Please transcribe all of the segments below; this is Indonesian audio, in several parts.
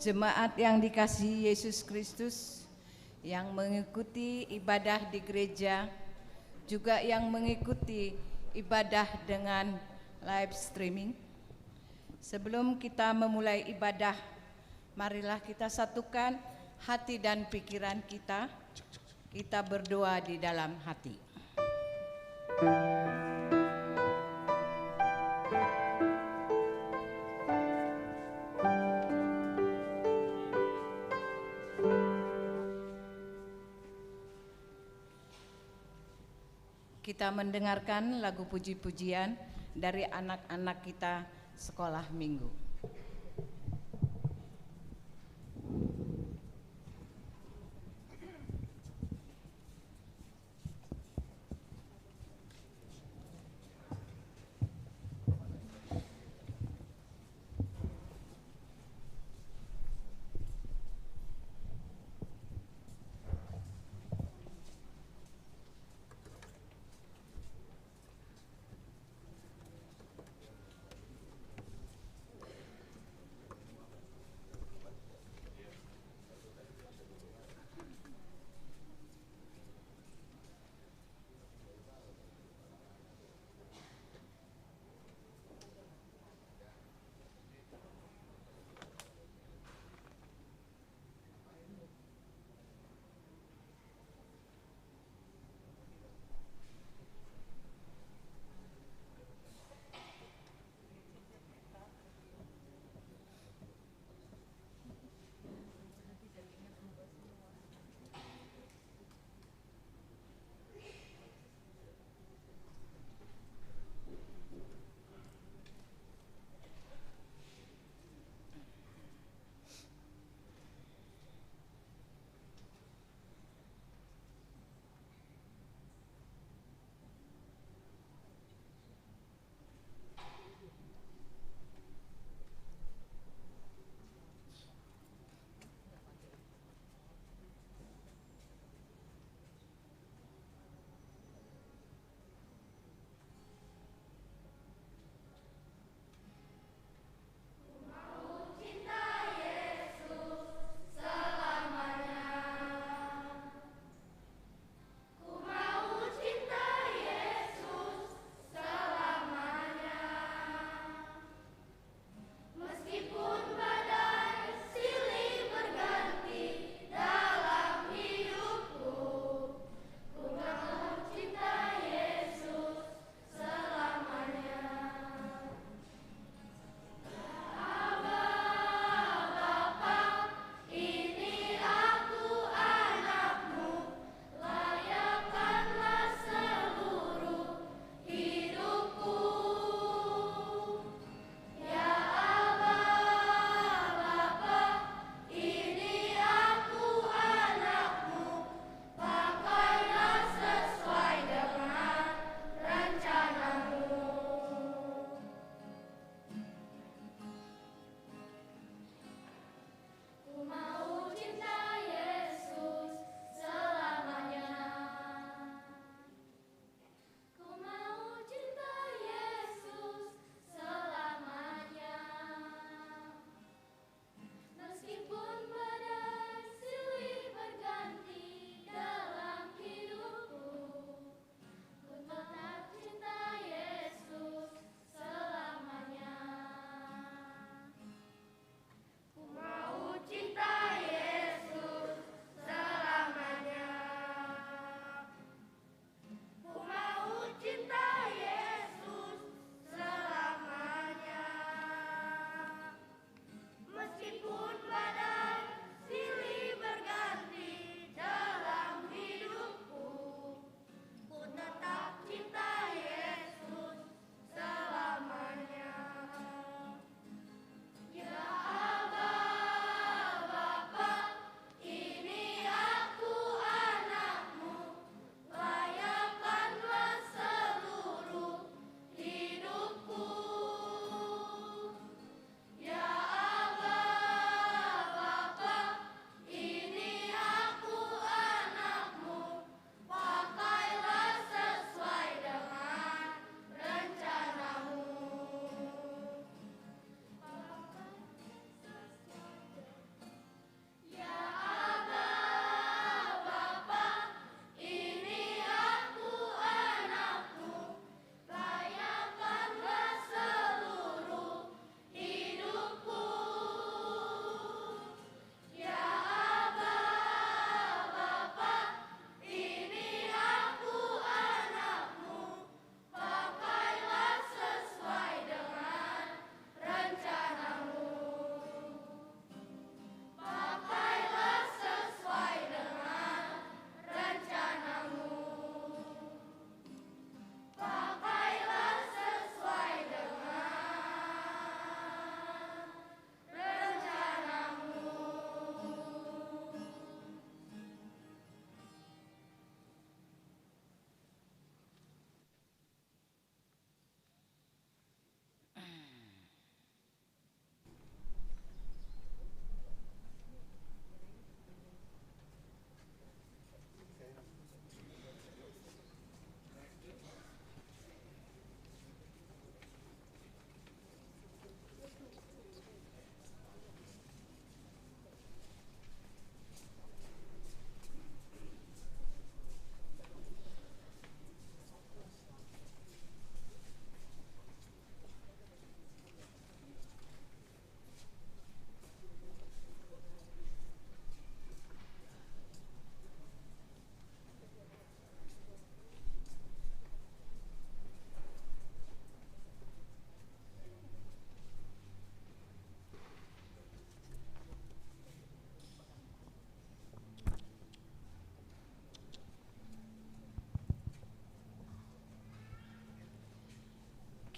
Jemaat yang dikasihi Yesus Kristus, yang mengikuti ibadah di gereja, juga yang mengikuti ibadah dengan live streaming. Sebelum kita memulai ibadah, marilah kita satukan hati dan pikiran kita. Kita berdoa di dalam hati. Kita mendengarkan lagu puji-pujian dari anak-anak kita sekolah minggu.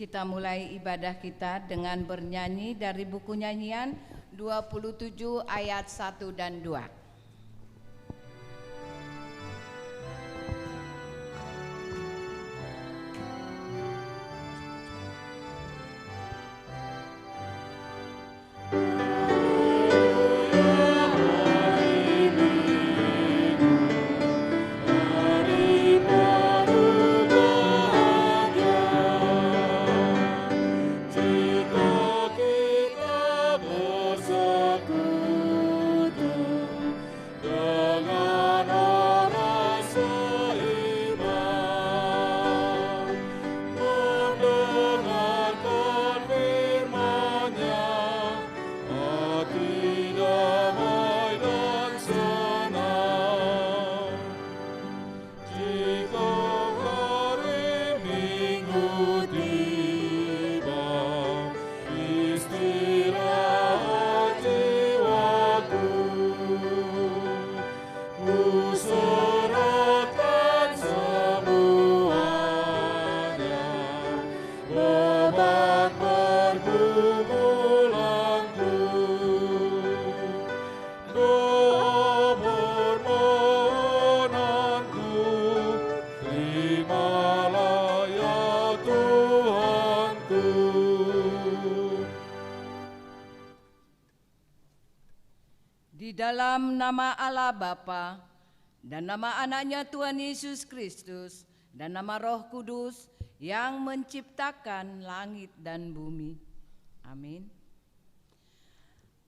Kita mulai ibadah kita dengan bernyanyi dari buku nyanyian 27 ayat 1 dan 2. Di dalam nama Allah Bapa dan nama anaknya Tuhan Yesus Kristus dan nama Roh Kudus yang menciptakan langit dan bumi. Amin.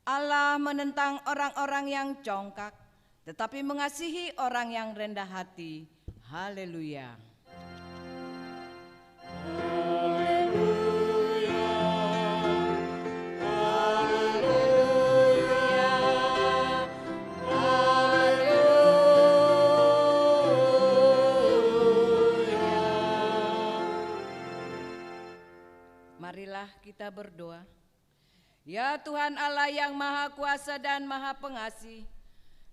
Allah menentang orang-orang yang congkak, tetapi mengasihi orang yang rendah hati. Haleluya. Marilah kita berdoa. Ya Tuhan Allah yang Maha Kuasa dan Maha Pengasih,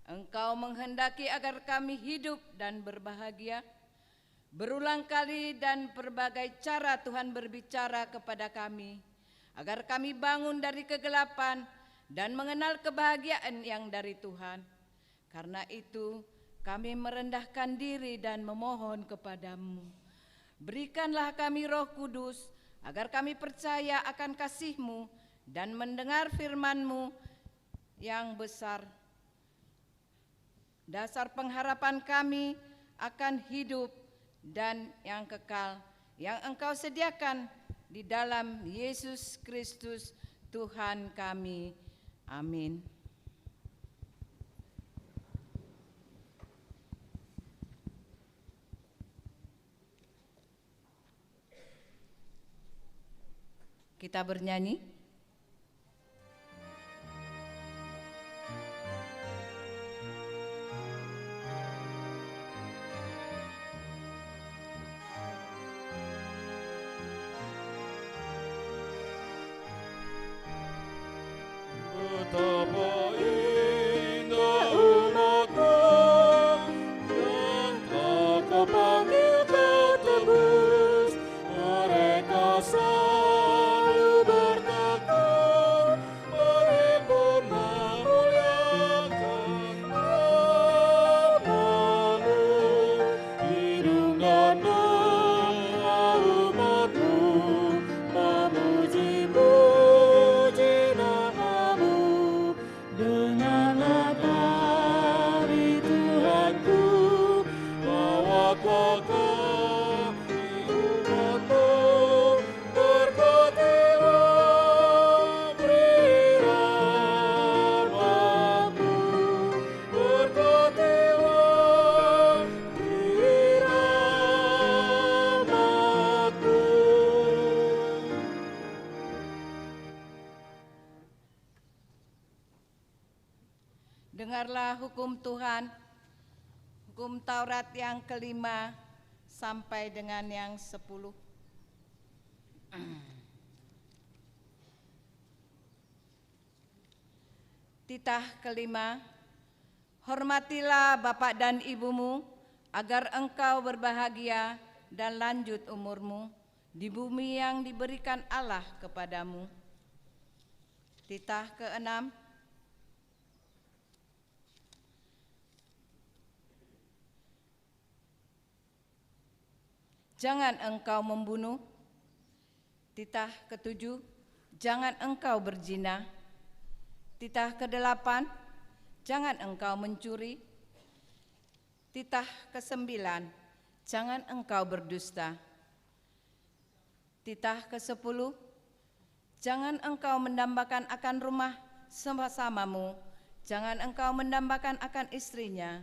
Engkau menghendaki agar kami hidup dan berbahagia. Berulang kali dan berbagai cara Tuhan berbicara kepada kami, agar kami bangun dari kegelapan dan mengenal kebahagiaan yang dari Tuhan. Karena itu kami merendahkan diri dan memohon kepadamu. Berikanlah kami Roh Kudus, agar kami percaya akan kasih-Mu dan mendengar firman-Mu yang besar. Dasar pengharapan kami akan hidup dan yang kekal, yang Engkau sediakan di dalam Yesus Kristus Tuhan kami. Amin. Kita bernyanyi. Betapa indah umat-Mu yang tak Kau panggil Kau tebus, mereka selalu bertekun berhimpun memuliakan nama-Mu. Hidung dan doa umat-Mu memuji-muji nama-Mu. Dengarlah dari Tuhanku, bawalah kami umat-Mu, berkatilah, beri rahmat-Mu, berkatilah, beri rahmat-Mu. Dengarlah hukum Tuhan, hukum Taurat yang kelima sampai dengan yang 10. Titah kelima, hormatilah bapak dan ibumu, agar engkau berbahagia dan lanjut umurmu. di bumi yang diberikan Allah kepadamu. Titah ke-6. Jangan engkau membunuh. Titah ke-7. Jangan engkau berzina. Titah ke-8. Jangan engkau mencuri. Titah ke-9. Jangan engkau berdusta. Titah ke-10. Jangan engkau mendambakan akan rumah sesamamu. Jangan engkau mendambakan akan istrinya,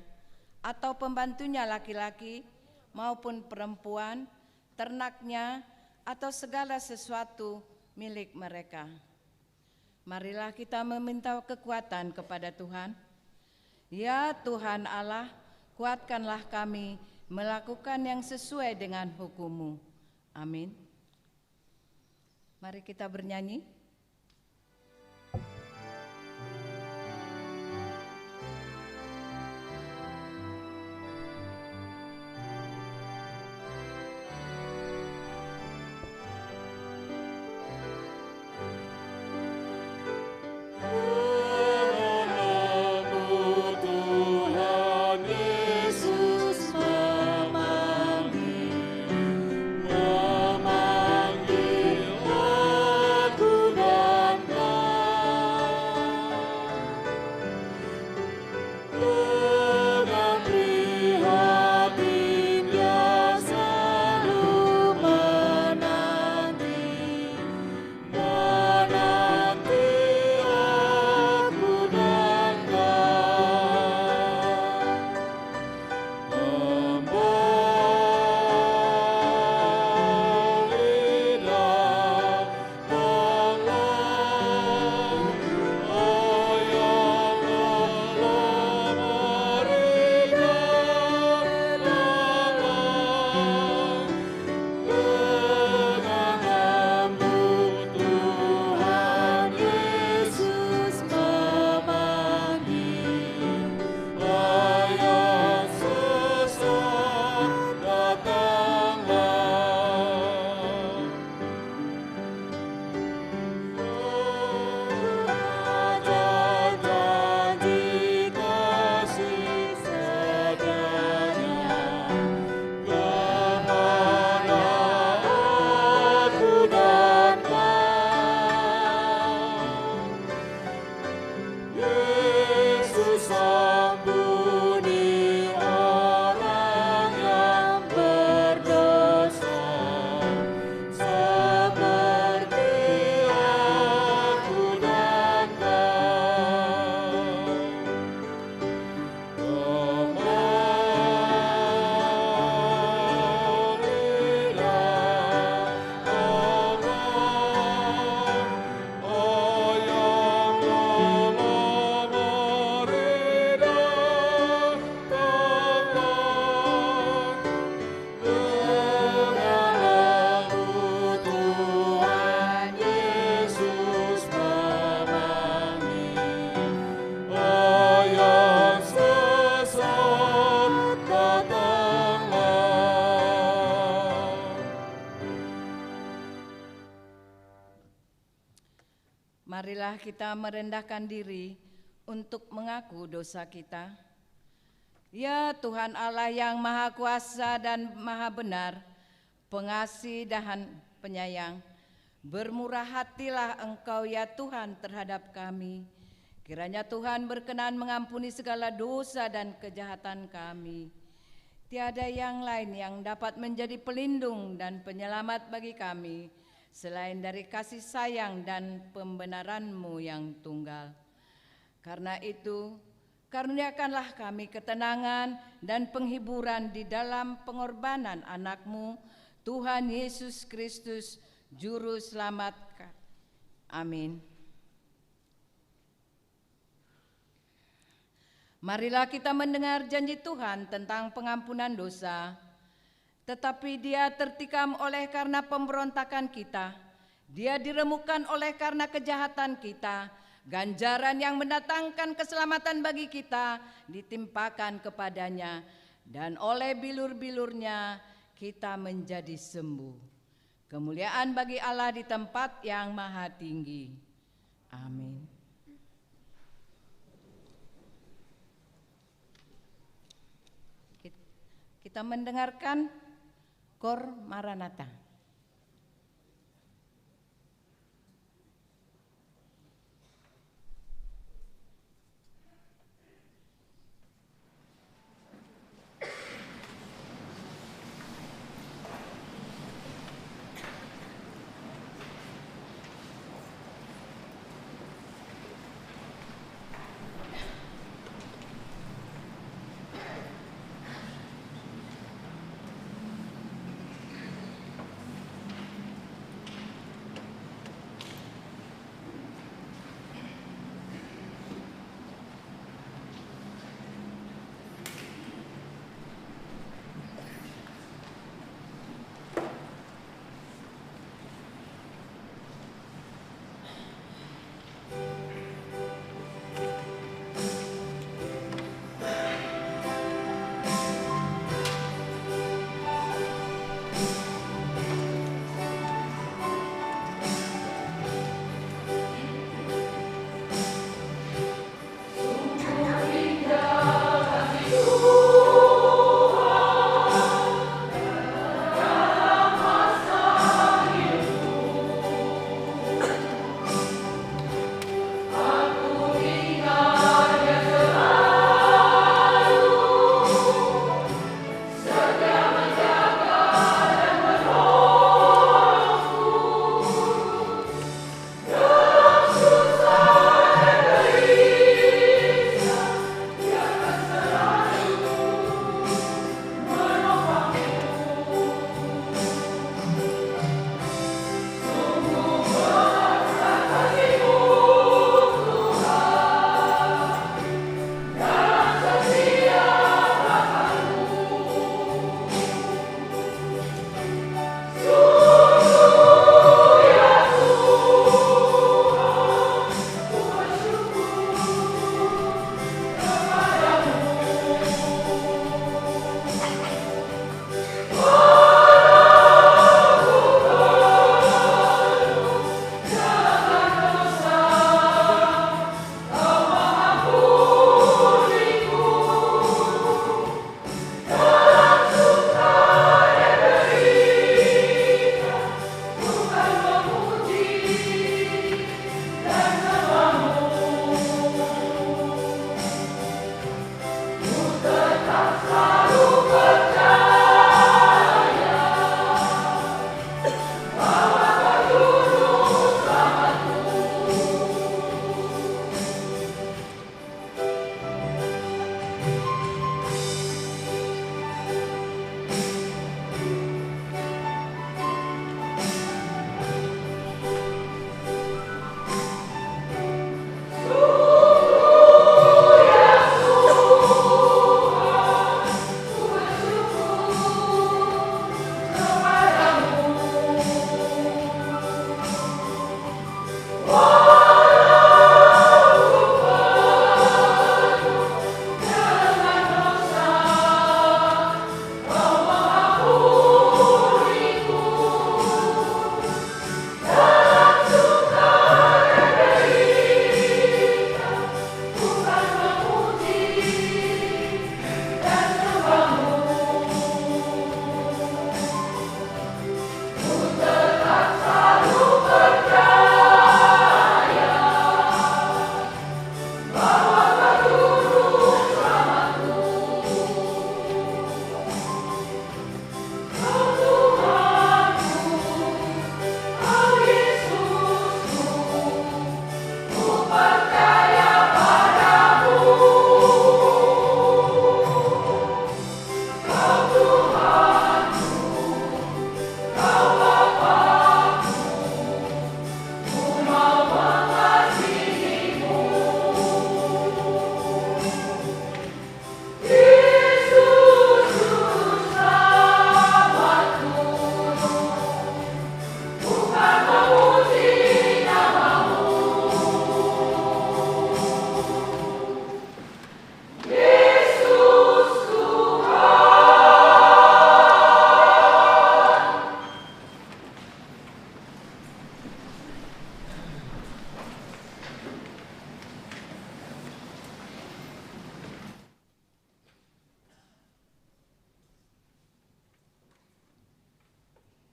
atau pembantunya laki-laki maupun perempuan, ternaknya, atau segala sesuatu milik mereka. Marilah kita meminta kekuatan kepada Tuhan. Ya Tuhan Allah, kuatkanlah kami melakukan yang sesuai dengan hukum-Mu. Amin. Mari kita bernyanyi. Marilah kita merendahkan diri untuk mengaku dosa kita. Ya Tuhan Allah yang Maha Kuasa dan Maha Benar, pengasih dan penyayang, bermurah hatilah Engkau ya Tuhan terhadap kami. Kiranya Tuhan berkenan mengampuni segala dosa dan kejahatan kami. Tiada yang lain yang dapat menjadi pelindung dan penyelamat bagi kami selain dari kasih sayang dan pembenaran-Mu yang tunggal. Karena itu, karuniakanlah kami ketenangan dan penghiburan di dalam pengorbanan anak-Mu, Tuhan Yesus Kristus, Juru Selamat. Amin. Marilah kita mendengar janji Tuhan tentang pengampunan dosa. Tetapi Dia tertikam oleh karena pemberontakan kita. Dia diremukkan oleh karena kejahatan kita. Ganjaran yang mendatangkan keselamatan bagi kita ditimpakan kepadanya. Dan oleh bilur-bilurnya kita menjadi sembuh. Kemuliaan bagi Allah di tempat yang maha tinggi. Amin. Kita mendengarkan Kor Maranatha.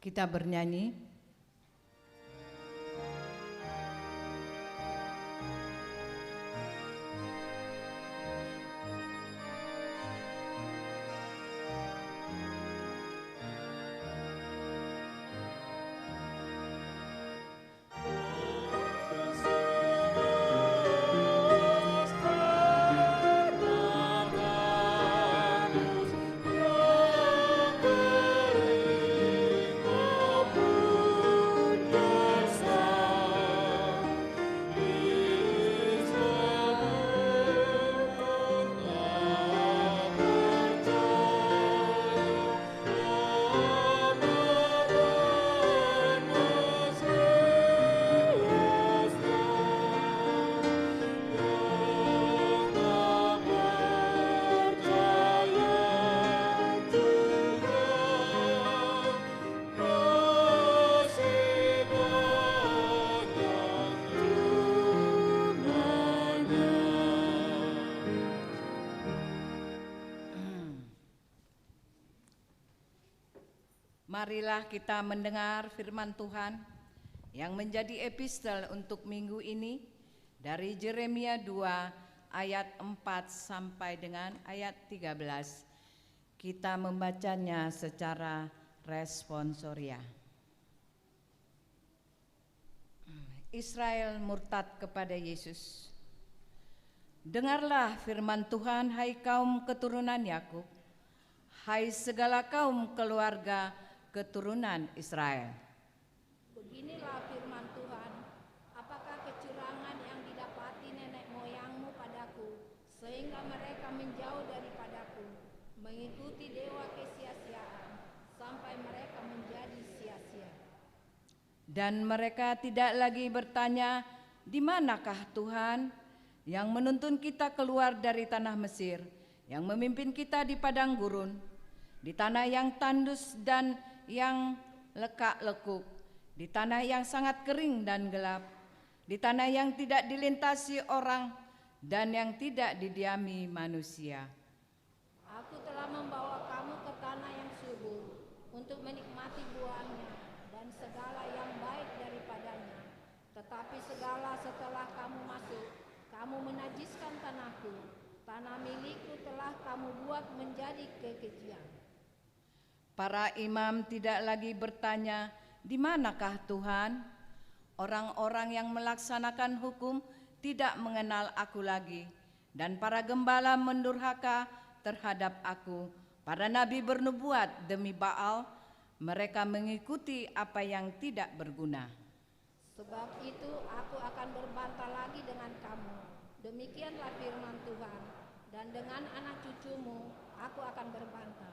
Kita bernyanyi. Marilah kita mendengar firman Tuhan yang menjadi epistel untuk minggu ini dari Yeremia 2 ayat 4 sampai dengan ayat 13. Kita membacanya secara responsoria. Israel murtad kepada Yesus. Dengarlah firman Tuhan, hai kaum keturunan Yakub, hai segala kaum keluarga keturunan Israel. Beginilah firman Tuhan, apakah kecurangan yang didapati nenek moyangmu padaku, sehingga mereka menjauh daripadaku, mengikuti dewa kesia-siaan, sampai mereka menjadi sia-sia. Dan mereka tidak lagi bertanya, di manakah Tuhan yang menuntun kita keluar dari tanah Mesir, yang memimpin kita di padang gurun, di tanah yang tandus dan yang lekak-lekuk, di tanah yang sangat kering dan gelap, di tanah yang tidak dilintasi orang dan yang tidak didiami manusia. Aku telah membawa kamu ke tanah yang subur untuk menikmati buahnya dan segala yang baik daripadanya. Tetapi segala setelah kamu masuk, kamu menajiskan tanahku, tanah milikku telah kamu buat menjadi kekejian. Para imam tidak lagi bertanya, di manakah Tuhan? Orang-orang yang melaksanakan hukum tidak mengenal aku lagi, dan para gembala mendurhaka terhadap aku. Para nabi bernubuat demi Baal, mereka mengikuti apa yang tidak berguna. Sebab itu aku akan berbantah lagi dengan kamu. Demikianlah firman Tuhan, dan dengan anak cucumu aku akan berbantah.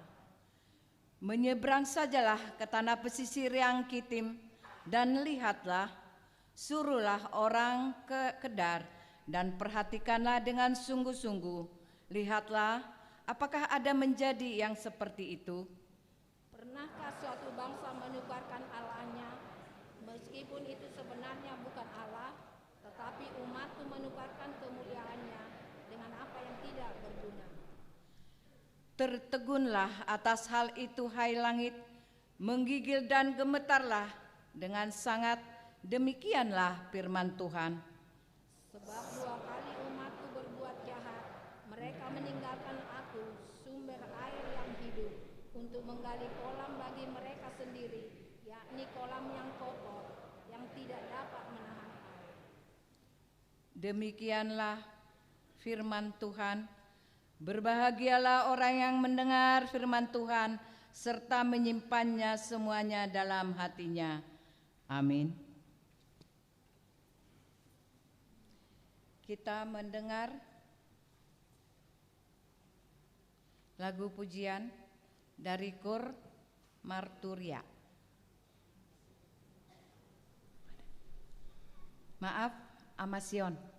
Menyeberang sajalah ke tanah pesisir yang Kitim, dan lihatlah, suruhlah orang ke Kedar, dan perhatikanlah dengan sungguh-sungguh. Lihatlah, apakah ada menjadi yang seperti itu? Pernahkah suatu bangsa menukarkan Allahnya, meskipun itu sebenarnya bukan Allah, tetapi umatku menukarkan kemuliaannya dengan apa yang tidak berguna? Tertegunlah atas hal itu, hai langit, menggigil dan gemetarlah dengan sangat. Demikianlah firman Tuhan. Sebab 2 kali umatku berbuat jahat, mereka meninggalkan aku, sumber air yang hidup, untuk menggali kolam bagi mereka sendiri, yakni kolam yang kotor, yang tidak dapat menahan air. Demikianlah firman Tuhan. Berbahagialah orang yang mendengar firman Tuhan serta menyimpannya semuanya dalam hatinya. Amin. Kita mendengar lagu pujian dari Kor Marturia. Maaf, Amasion.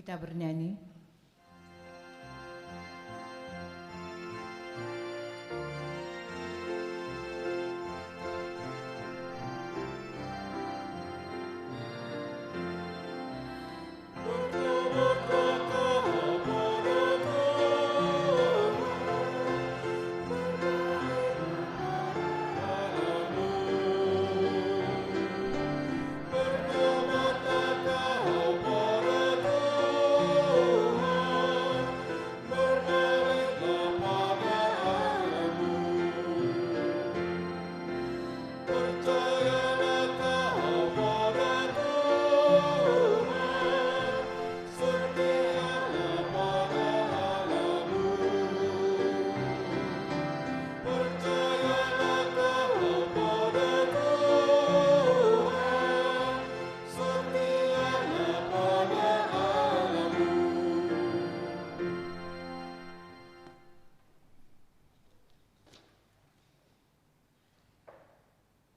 kita bernyanyi.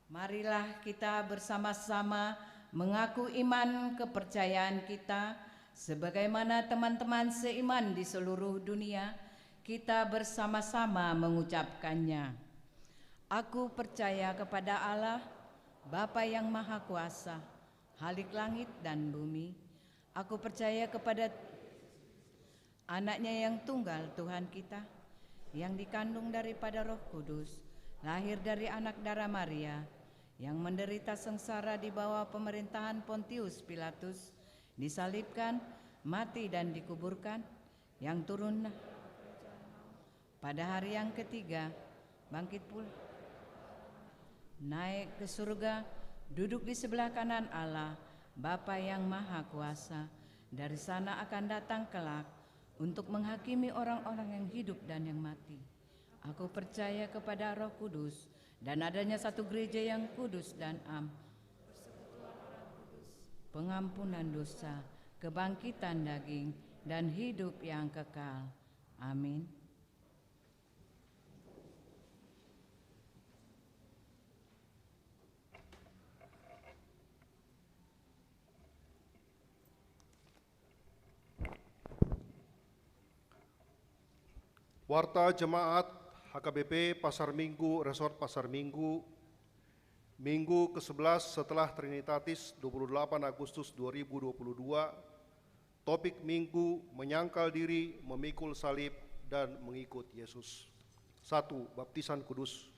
Marilah kita bersama-sama mengaku iman kepercayaan kita sebagaimana teman-teman seiman di seluruh dunia. Kita bersama-sama mengucapkannya. Aku percaya kepada Allah, Bapa yang Maha Kuasa, Khalik langit dan bumi. Aku percaya kepada Anak-Nya yang tunggal, Tuhan kita, yang dikandung daripada Roh Kudus, lahir dari anak darah Maria, yang menderita sengsara di bawah pemerintahan Pontius Pilatus, disalibkan, mati dan dikuburkan, yang turun pada hari yang ketiga, bangkit pula, naik ke surga, duduk di sebelah kanan Allah, Bapa yang Maha Kuasa. Dari sana akan datang kelak untuk menghakimi orang-orang yang hidup dan yang mati. Aku percaya kepada Roh Kudus dan adanya satu gereja yang kudus dan am, pengampunan dosa, kebangkitan daging, dan hidup yang kekal. Amin. Warta Jemaat HKBP Pasar Minggu, Resort Pasar Minggu, Minggu ke-11 setelah Trinitatis 28 Agustus 2022, topik Minggu menyangkal diri, memikul salib, dan mengikut Yesus. 1. Baptisan Kudus.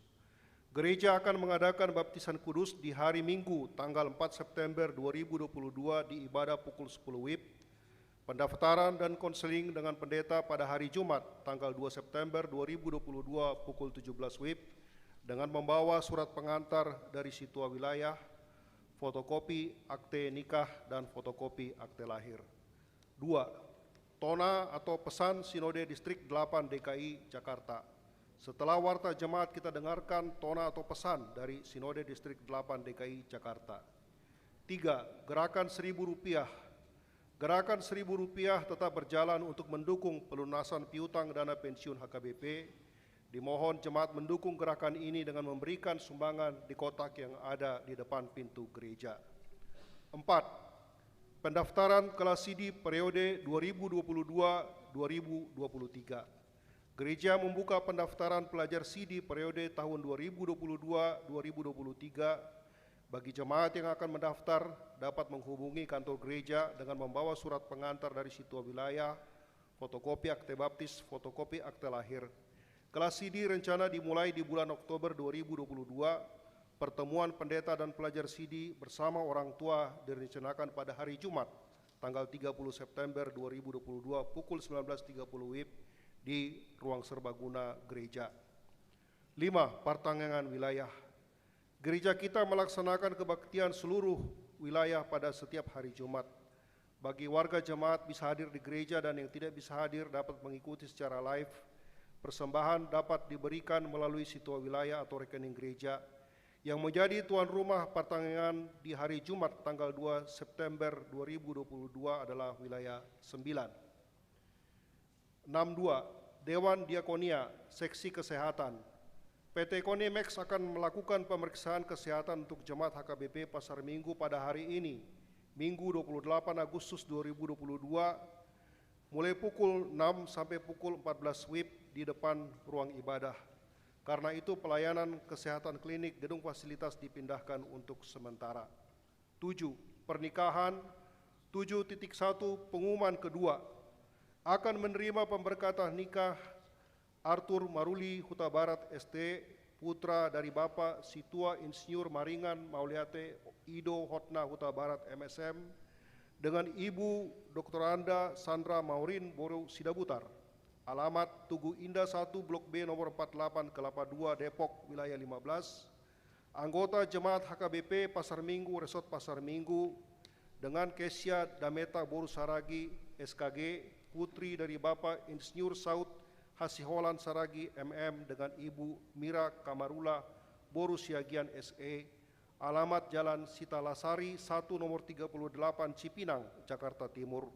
Gereja akan mengadakan baptisan kudus di hari Minggu tanggal 4 September 2022 di ibadah pukul 10 WIB, pendaftaran dan konseling dengan pendeta pada hari Jumat tanggal 2 September 2022 pukul 17 WIB dengan membawa surat pengantar dari situa wilayah, fotokopi akte nikah dan fotokopi akte lahir. 2. Tona atau pesan Sinode Distrik 8 DKI Jakarta. Setelah warta jemaat kita dengarkan tona atau pesan dari Sinode Distrik 8 DKI Jakarta. 3. Gerakan Rp1.000. Gerakan Rp1.000 tetap berjalan untuk mendukung pelunasan piutang dana pensiun HKBP. Dimohon jemaat mendukung gerakan ini dengan memberikan sumbangan di kotak yang ada di depan pintu gereja. 4. Pendaftaran kelas CD periode 2022-2023. Gereja membuka pendaftaran pelajar CD periode tahun 2022-2023. Bagi jemaat yang akan mendaftar dapat menghubungi kantor gereja dengan membawa surat pengantar dari situa wilayah, fotokopi akte baptis, fotokopi akte lahir. Kelas CD rencana dimulai di bulan Oktober 2022. Pertemuan pendeta dan pelajar CD bersama orang tua direncanakan pada hari Jumat, tanggal 30 September 2022 pukul 19.30 WIB di ruang serbaguna gereja. 5. Pertengahan wilayah. Gereja kita melaksanakan kebaktian seluruh wilayah pada setiap hari Jumat. Bagi warga jemaat bisa hadir di gereja dan yang tidak bisa hadir dapat mengikuti secara live. Persembahan dapat diberikan melalui situa wilayah atau rekening gereja. Yang menjadi tuan rumah pertengahan di hari Jumat tanggal 2 September 2022 adalah wilayah 9. 62. Dewan Diakonia, Seksi Kesehatan. PT Konimex akan melakukan pemeriksaan kesehatan untuk jemaat HKBP Pasar Minggu pada hari ini, Minggu 28 Agustus 2022, mulai pukul 6 sampai pukul 14 WIB di depan ruang ibadah. Karena itu pelayanan kesehatan klinik gedung fasilitas dipindahkan untuk sementara. 7. Pernikahan. 7.1 pengumuman kedua. Akan menerima pemberkatan nikah Arthur Maruli Huta Barat ST, putra dari Bapak Situa Insinyur Maringan Mauliate Ido Hotna Huta Barat MSM, dengan Ibu Dr. Anda Sandra Maurin Boru Sidabutar. Alamat Tugu Indah 1 Blok B nomor 48 Kelapa 2 Depok wilayah 15. Anggota Jemaat HKBP Pasar Minggu Resort Pasar Minggu dengan Kesia Dameta Boru Saragi SKG, putri dari Bapak Insinyur Saud Hasiholan Saragi MM, dengan Ibu Mira Kamarula Boru Siagian SE. Alamat Jalan Sitalasari 1 nomor 38 Cipinang, Jakarta Timur.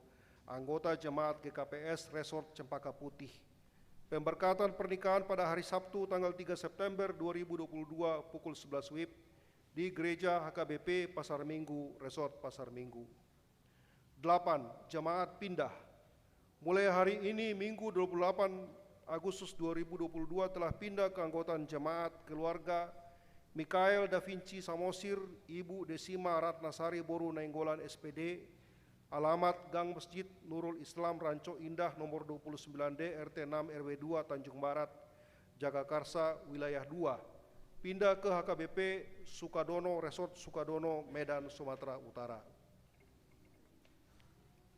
Anggota Jemaat GKPS Resort Cempaka Putih. Pemberkatan pernikahan pada hari Sabtu tanggal 3 September 2022 pukul 11 WIB di Gereja HKBP Pasar Minggu Resort Pasar Minggu. 8. Jemaat pindah. Mulai hari ini Minggu 28 Agustus 2022 telah pindah ke anggotaan jemaat keluarga Mikael Da Vinci Samosir, Ibu Desima Ratnasari Boru Nainggolan SPD. Alamat Gang Masjid Nurul Islam Ranco Indah nomor 29D RT 6 RW 2 Tanjung Barat, Jagakarsa wilayah 2. Pindah ke HKBP Sukadono Resort Sukadono Medan Sumatera Utara.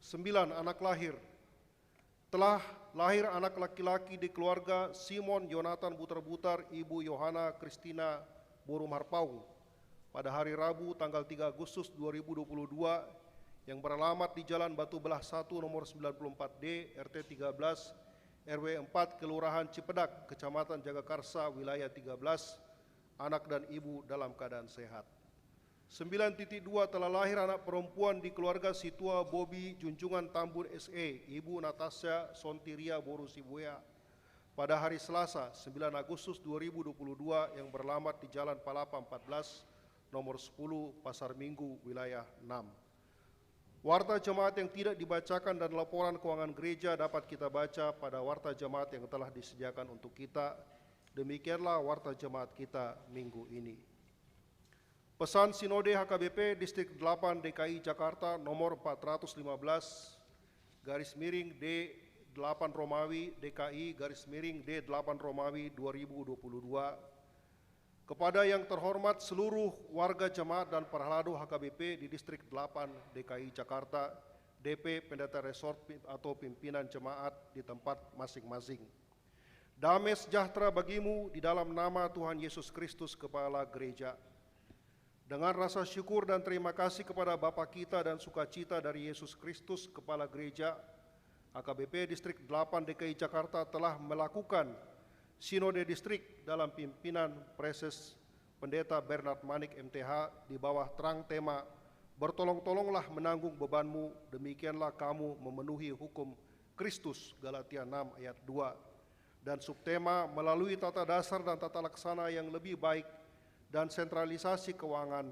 9. Anak lahir. Telah lahir anak laki-laki di keluarga Simon Yonatan Butar-Butar Ibu Yohana Kristina Boru Marpaung pada hari Rabu tanggal 3 Agustus 2022 yang beralamat di Jalan Batu Belah 1 nomor 94D RT 13 RW 4 Kelurahan Cipedak Kecamatan Jagakarsa wilayah 13. Anak dan ibu dalam keadaan sehat. 9.2 telah lahir anak perempuan di keluarga Situa Bobi Junjungan Tambun SE, Ibu Natasha Sontiria Boru Sibuya pada hari Selasa 9 Agustus 2022 yang beralamat di Jalan Palapa 14 nomor 10 Pasar Minggu wilayah 6. Warta jemaat yang tidak dibacakan dan laporan keuangan gereja dapat kita baca pada warta jemaat yang telah disediakan untuk kita. Demikianlah warta jemaat kita minggu ini. Pesan Sinode HKBP Distrik 8 DKI Jakarta nomor 415 garis miring D8 Romawi DKI garis miring D8 Romawi 2022. Kepada yang terhormat seluruh warga jemaat dan perhalado HKBP di Distrik 8 DKI Jakarta, DP Pendeta Resort atau pimpinan jemaat di tempat masing-masing. Damai sejahtera bagimu di dalam nama Tuhan Yesus Kristus Kepala Gereja. Dengan rasa syukur dan terima kasih kepada Bapa kita dan sukacita dari Yesus Kristus Kepala Gereja, HKBP Distrik 8 DKI Jakarta telah melakukan Sinode Distrik dalam pimpinan Preses Pendeta Bernard Manik MTH di bawah terang tema bertolong-tolonglah menanggung bebanmu, demikianlah kamu memenuhi hukum Kristus, Galatia 6 ayat 2. Dan subtema melalui tata dasar dan tata laksana yang lebih baik dan sentralisasi keuangan,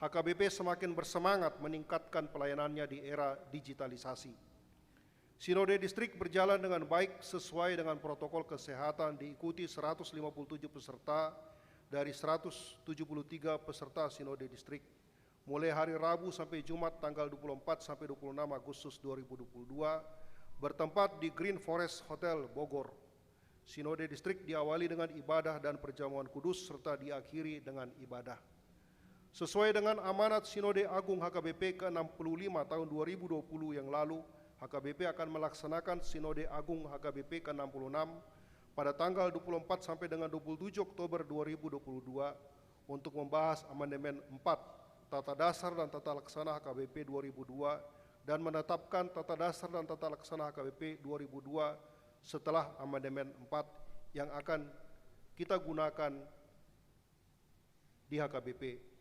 HKBP semakin bersemangat meningkatkan pelayanannya di era digitalisasi. Sinode Distrik berjalan dengan baik sesuai dengan protokol kesehatan, diikuti 157 peserta dari 173 peserta Sinode Distrik. Mulai hari Rabu sampai Jumat tanggal 24 sampai 26 Agustus 2022 bertempat di Green Forest Hotel Bogor. Sinode Distrik diawali dengan ibadah dan perjamuan kudus serta diakhiri dengan ibadah. Sesuai dengan amanat Sinode Agung HKBP ke-65 tahun 2020 yang lalu, HKBP akan melaksanakan Sinode Agung HKBP ke-66 pada tanggal 24 sampai dengan 27 Oktober 2022 untuk membahas amandemen 4 Tata Dasar dan Tata Laksana HKBP 2002 dan menetapkan Tata Dasar dan Tata Laksana HKBP 2002 setelah amandemen 4 yang akan kita gunakan di HKBP.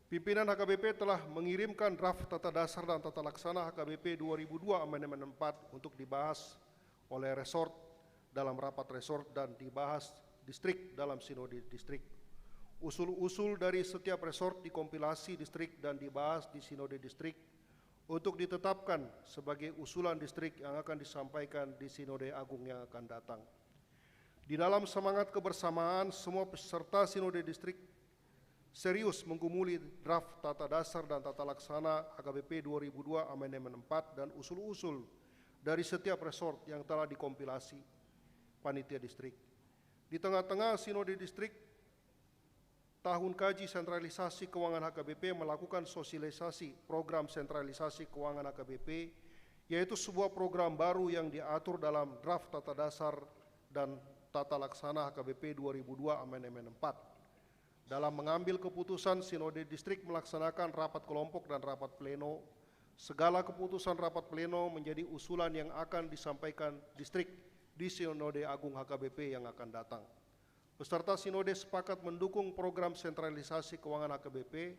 Pimpinan HKBP telah mengirimkan draft Tata Dasar dan Tata Laksana HKBP 2002 Amandemen 4 untuk dibahas oleh resort dalam rapat resort dan dibahas distrik dalam Sinode Distrik. Usul-usul dari setiap resort dikompilasi distrik dan dibahas di Sinode Distrik untuk ditetapkan sebagai usulan distrik yang akan disampaikan di Sinode Agung yang akan datang. Di dalam semangat kebersamaan, semua peserta Sinode Distrik serius menggumuli draft Tata Dasar dan Tata Laksana HKBP 2002 Amandemen 4 dan usul-usul dari setiap resort yang telah dikompilasi panitia distrik. Di tengah-tengah Sinode Distrik tahun kaji sentralisasi keuangan HKBP melakukan sosialisasi program sentralisasi keuangan HKBP, yaitu sebuah program baru yang diatur dalam draft Tata Dasar dan Tata Laksana HKBP 2002 Amandemen 4. Dalam mengambil keputusan, Sinode Distrik melaksanakan rapat kelompok dan rapat pleno. Segala keputusan rapat pleno menjadi usulan yang akan disampaikan distrik di Sinode Agung HKBP yang akan datang. Peserta Sinode sepakat mendukung program sentralisasi keuangan HKBP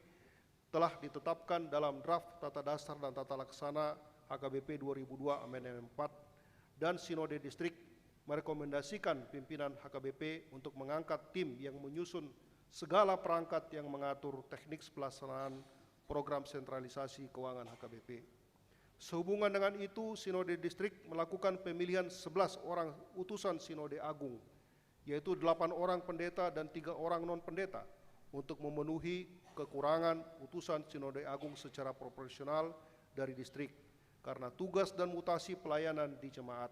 telah ditetapkan dalam draft Tata Dasar dan Tata Laksana HKBP 2002 Amandemen 4 dan Sinode Distrik merekomendasikan pimpinan HKBP untuk mengangkat tim yang menyusun segala perangkat yang mengatur teknik pelaksanaan program sentralisasi keuangan HKBP. Sehubungan dengan itu, Sinode Distrik melakukan pemilihan 11 orang utusan Sinode Agung, yaitu 8 orang pendeta dan 3 orang non-pendeta, untuk memenuhi kekurangan utusan Sinode Agung secara proporsional dari distrik, karena tugas dan mutasi pelayanan di jemaat.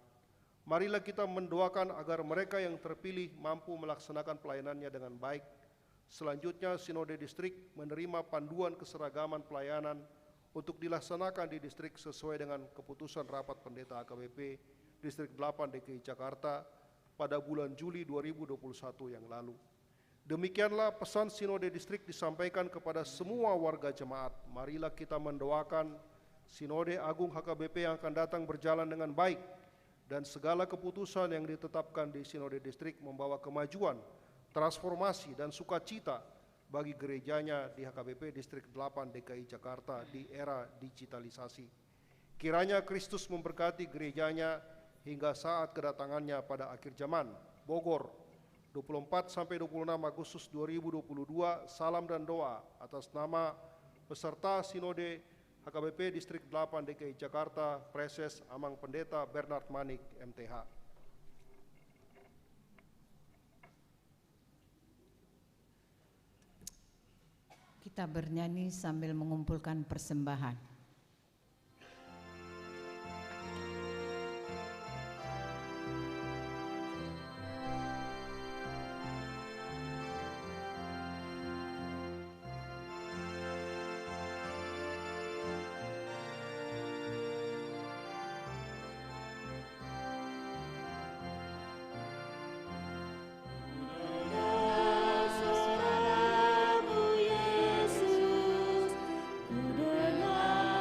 Marilah kita mendoakan agar mereka yang terpilih mampu melaksanakan pelayanannya dengan baik. Selanjutnya, Sinode Distrik menerima panduan keseragaman pelayanan untuk dilaksanakan di distrik sesuai dengan keputusan Rapat Pendeta HKBP Distrik 8 DKI Jakarta pada bulan Juli 2021 yang lalu. Demikianlah pesan Sinode Distrik disampaikan kepada semua warga jemaat. Marilah kita mendoakan Sinode Agung HKBP yang akan datang berjalan dengan baik, dan segala keputusan yang ditetapkan di Sinode Distrik membawa kemajuan, transformasi, dan sukacita bagi gerejanya di HKBP Distrik 8 DKI Jakarta di era digitalisasi. Kiranya Kristus memberkati gerejanya hingga saat kedatangannya pada akhir zaman. Bogor, 24-26 Agustus 2022, salam dan doa atas nama peserta Sinode HKBP Distrik 8 DKI Jakarta, Preses Amang Pendeta Bernard Manik, MTH. Kita bernyanyi sambil mengumpulkan persembahan. Ku dengar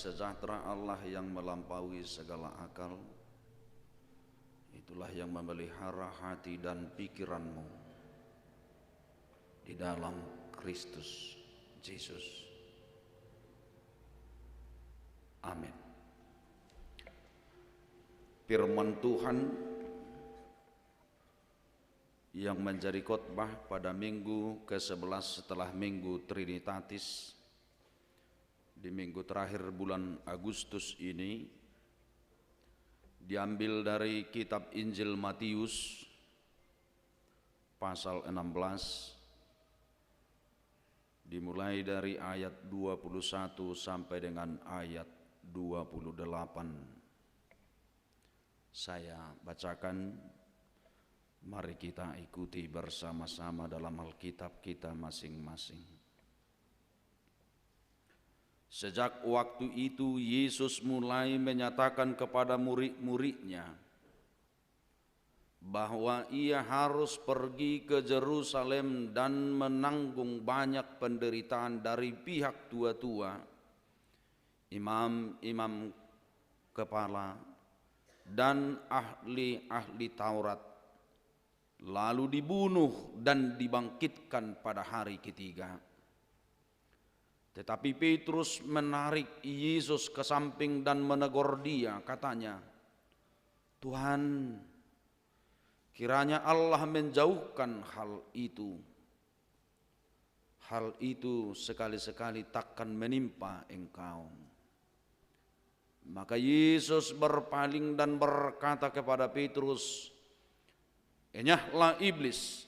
sejahtera Allah yang melampaui segala akal, itulah yang memelihara hati dan pikiranmu di dalam Kristus Yesus. Amin. Firman Tuhan yang menjadi khotbah pada minggu ke-11 setelah minggu Trinitatis di minggu terakhir bulan Agustus ini diambil dari kitab Injil Matius pasal 16 dimulai dari ayat 21 sampai dengan ayat 28. Saya bacakan, mari kita ikuti bersama-sama dalam Alkitab kita masing-masing. Sejak waktu itu Yesus mulai menyatakan kepada murid-muridnya bahwa ia harus pergi ke Yerusalem dan menanggung banyak penderitaan dari pihak tua-tua, imam-imam kepala, dan ahli-ahli Taurat, lalu dibunuh dan dibangkitkan pada hari ketiga. Tetapi Petrus menarik Yesus ke samping dan menegur dia, katanya, "Tuhan, kiranya Allah menjauhkan hal itu. Hal itu sekali-sekali takkan menimpa engkau." Maka Yesus berpaling dan berkata kepada Petrus, "Enyahlah iblis,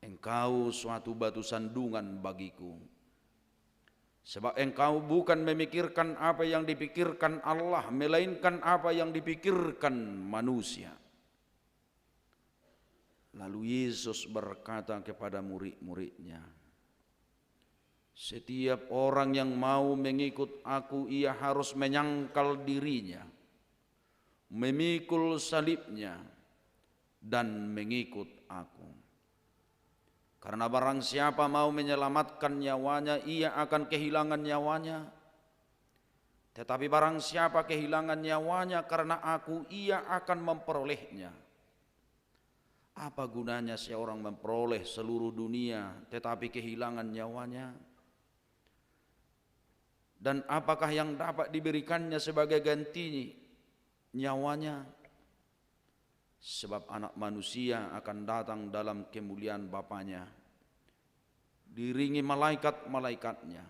engkau suatu batu sandungan bagiku. Sebab engkau bukan memikirkan apa yang dipikirkan Allah, melainkan apa yang dipikirkan manusia." Lalu Yesus berkata kepada murid-muridnya, "Setiap orang yang mau mengikut aku, ia harus menyangkal dirinya, memikul salibnya, dan mengikut aku. Karena barang siapa mau menyelamatkan nyawanya, ia akan kehilangan nyawanya. Tetapi barang siapa kehilangan nyawanya karena aku, ia akan memperolehnya. Apa gunanya seorang memperoleh seluruh dunia tetapi kehilangan nyawanya? Dan apakah yang dapat diberikannya sebagai ganti nyawanya? Sebab anak manusia akan datang dalam kemuliaan Bapanya, diiringi malaikat-malaikatnya.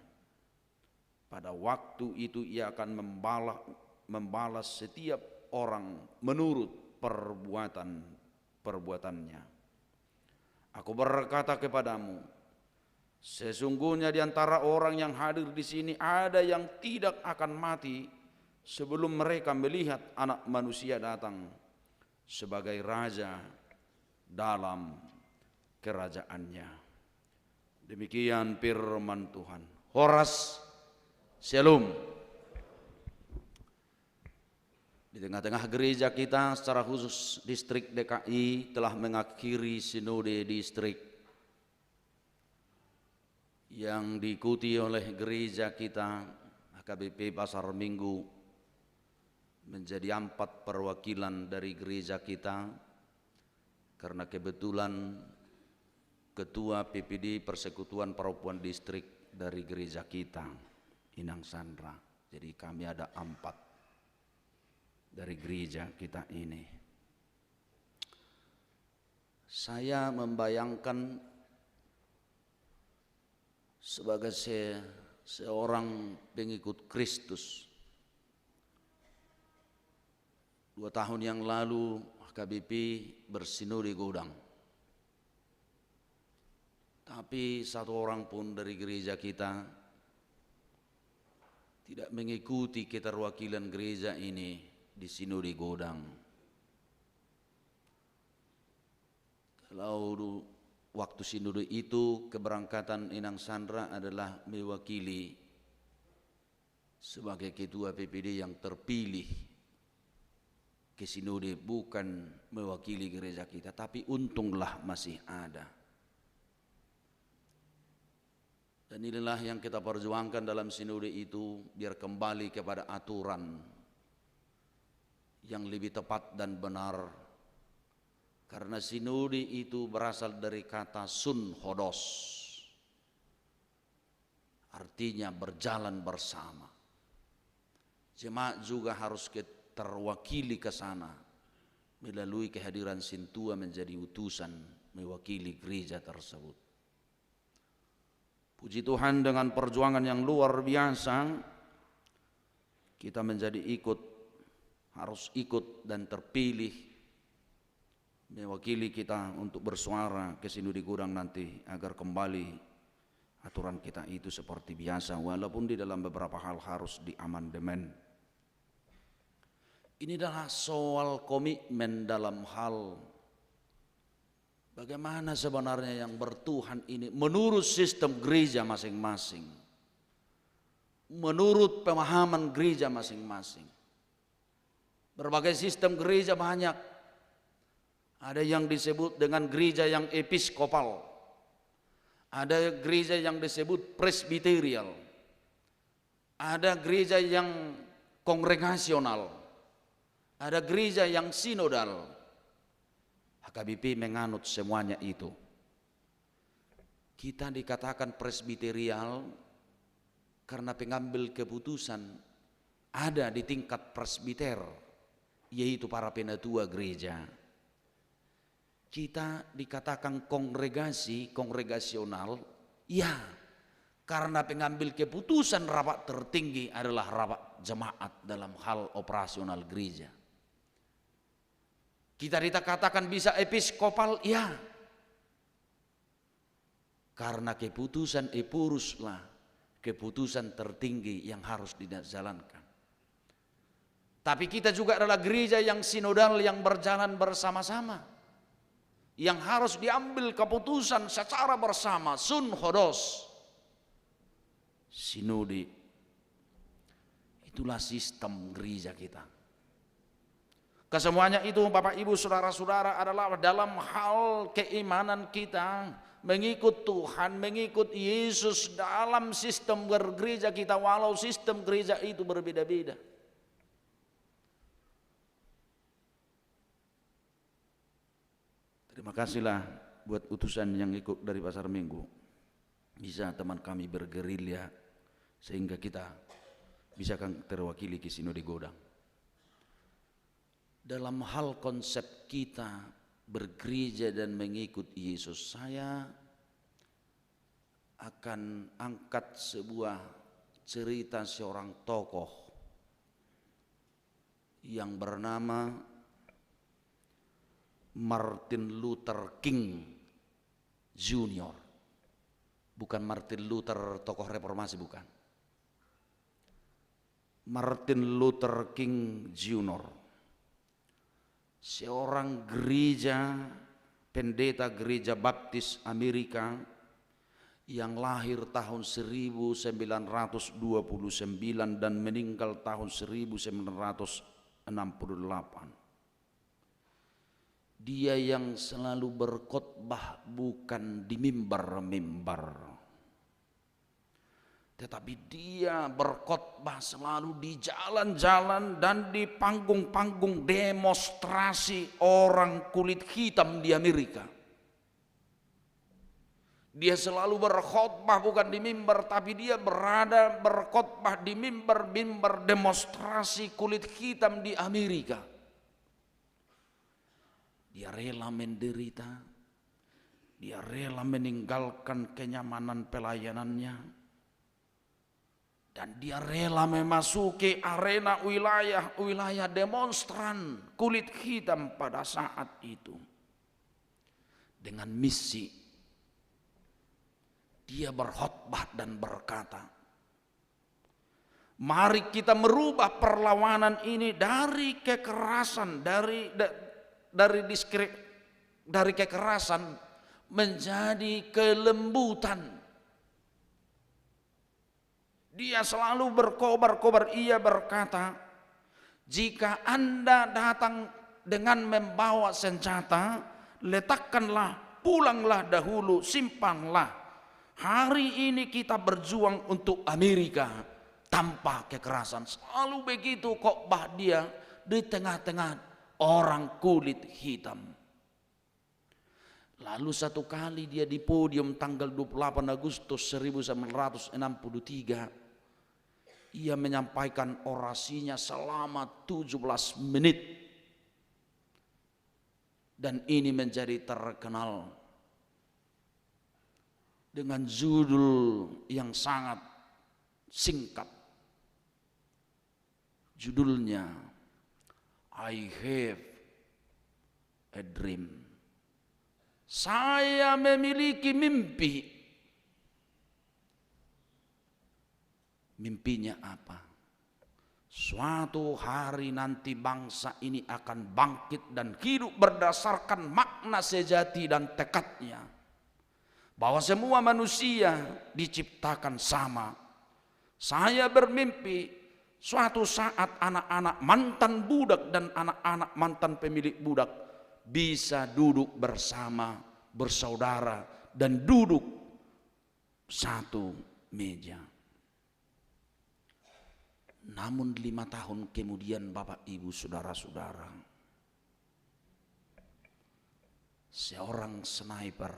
Pada waktu itu ia akan membalas setiap orang menurut perbuatannya. Aku berkata kepadamu, sesungguhnya di antara orang yang hadir di sini ada yang tidak akan mati sebelum mereka melihat Anak Manusia datang sebagai Raja dalam kerajaannya." Demikian firman Tuhan. Horas Shalom. Di tengah-tengah gereja kita, secara khusus distrik DKI telah mengakhiri sinode distrik yang diikuti oleh gereja kita HKBP Pasar Minggu. Menjadi 4 perwakilan dari gereja kita, karena kebetulan Ketua PPD Persekutuan Perempuan Distrik dari gereja kita, Inang Sandra. Jadi kami ada 4 dari gereja kita ini. Saya membayangkan sebagai seorang pengikut Kristus, 2 tahun yang lalu HKBP bersinode Godang. Tapi 1 orang pun dari gereja kita tidak mengikuti keterwakilan gereja ini di sinode Godang. Kalau waktu sinode itu keberangkatan Inang Sandra adalah mewakili sebagai ketua PPD yang terpilih ke sinode, bukan mewakili gereja kita, tapi untunglah masih ada. Dan inilah yang kita perjuangkan dalam sinode itu, biar kembali kepada aturan yang lebih tepat dan benar. Karena sinode itu berasal dari kata sun hodos, artinya berjalan bersama. Jemaat juga harus terwakili ke sana melalui kehadiran sintua menjadi utusan mewakili gereja tersebut. Puji Tuhan, dengan perjuangan yang luar biasa kita menjadi harus ikut dan terpilih mewakili kita untuk bersuara ke Sinode Godang nanti, agar kembali aturan kita itu seperti biasa, walaupun di dalam beberapa hal harus diamandemen. Ini adalah soal komitmen dalam hal bagaimana sebenarnya yang bertuhan ini menurut sistem gereja masing-masing, menurut pemahaman gereja masing-masing. Berbagai sistem gereja banyak. Ada yang disebut dengan gereja yang episkopal, ada gereja yang disebut presbiterial, ada gereja yang kongregasional, ada gereja yang sinodal. HKBP menganut semuanya itu. Kita dikatakan presbiterial karena pengambil keputusan ada di tingkat presbiter, yaitu para penatua gereja. Kita dikatakan kongregasional, ya, karena pengambil keputusan rapat tertinggi adalah rapat jemaat dalam hal operasional gereja. Kita dikatakan bisa episkopal, ya, karena keputusan epuruslah keputusan tertinggi yang harus dijalankan. Tapi kita juga adalah gereja yang sinodal, yang berjalan bersama-sama, yang harus diambil keputusan secara bersama, sun hodos, sinode. Itulah sistem gereja kita. Kesemuanya itu Bapak Ibu Saudara-saudara adalah dalam hal keimanan kita, mengikut Tuhan, mengikut Yesus dalam sistem bergereja kita, walau sistem gereja itu berbeda-beda. Terima kasihlah buat utusan yang ikut dari Pasar Minggu. Bisa teman kami bergerilya sehingga kita bisa terwakili ke Sinode Godang. Dalam hal konsep kita bergereja dan mengikut Yesus, saya akan angkat sebuah cerita seorang tokoh yang bernama Martin Luther King Jr. Bukan Martin Luther tokoh reformasi, bukan. Martin Luther King Jr. Seorang pendeta gereja baptis Amerika yang lahir tahun 1929 dan meninggal tahun 1968. Dia yang selalu berkhotbah bukan di mimbar-mimbar, tetapi dia berkhotbah selalu di jalan-jalan dan di panggung-panggung demonstrasi orang kulit hitam di Amerika. Dia selalu berkhotbah bukan di mimbar, tapi dia berkhotbah di mimbar-mimbar demonstrasi kulit hitam di Amerika. Dia rela menderita, dia rela meninggalkan kenyamanan pelayanannya, dan dia rela memasuki arena wilayah demonstran kulit hitam pada saat itu dengan misi. Dia berkhotbah dan berkata, mari kita merubah perlawanan ini dari kekerasan, dari kekerasan menjadi kelembutan. Dia selalu berkobar-kobar, ia berkata, jika Anda datang dengan membawa senjata, letakkanlah, pulanglah dahulu, simpanlah. Hari ini kita berjuang untuk Amerika tanpa kekerasan. Selalu begitu khotbah dia di tengah-tengah orang kulit hitam. Lalu satu kali dia di podium tanggal 28 Agustus 1963, ia menyampaikan orasinya selama 17 menit. Dan ini menjadi terkenal dengan judul yang sangat singkat. Judulnya I Have a Dream. Saya memiliki mimpi. Mimpinya apa? Suatu hari nanti bangsa ini akan bangkit dan hidup berdasarkan makna sejati dan tekadnya. Bahwa semua manusia diciptakan sama. Saya bermimpi suatu saat anak-anak mantan budak dan anak-anak mantan pemilik budak bisa duduk bersama, bersaudara, dan duduk satu meja. Namun 5 tahun kemudian Bapak Ibu Saudara-saudara, seorang sniper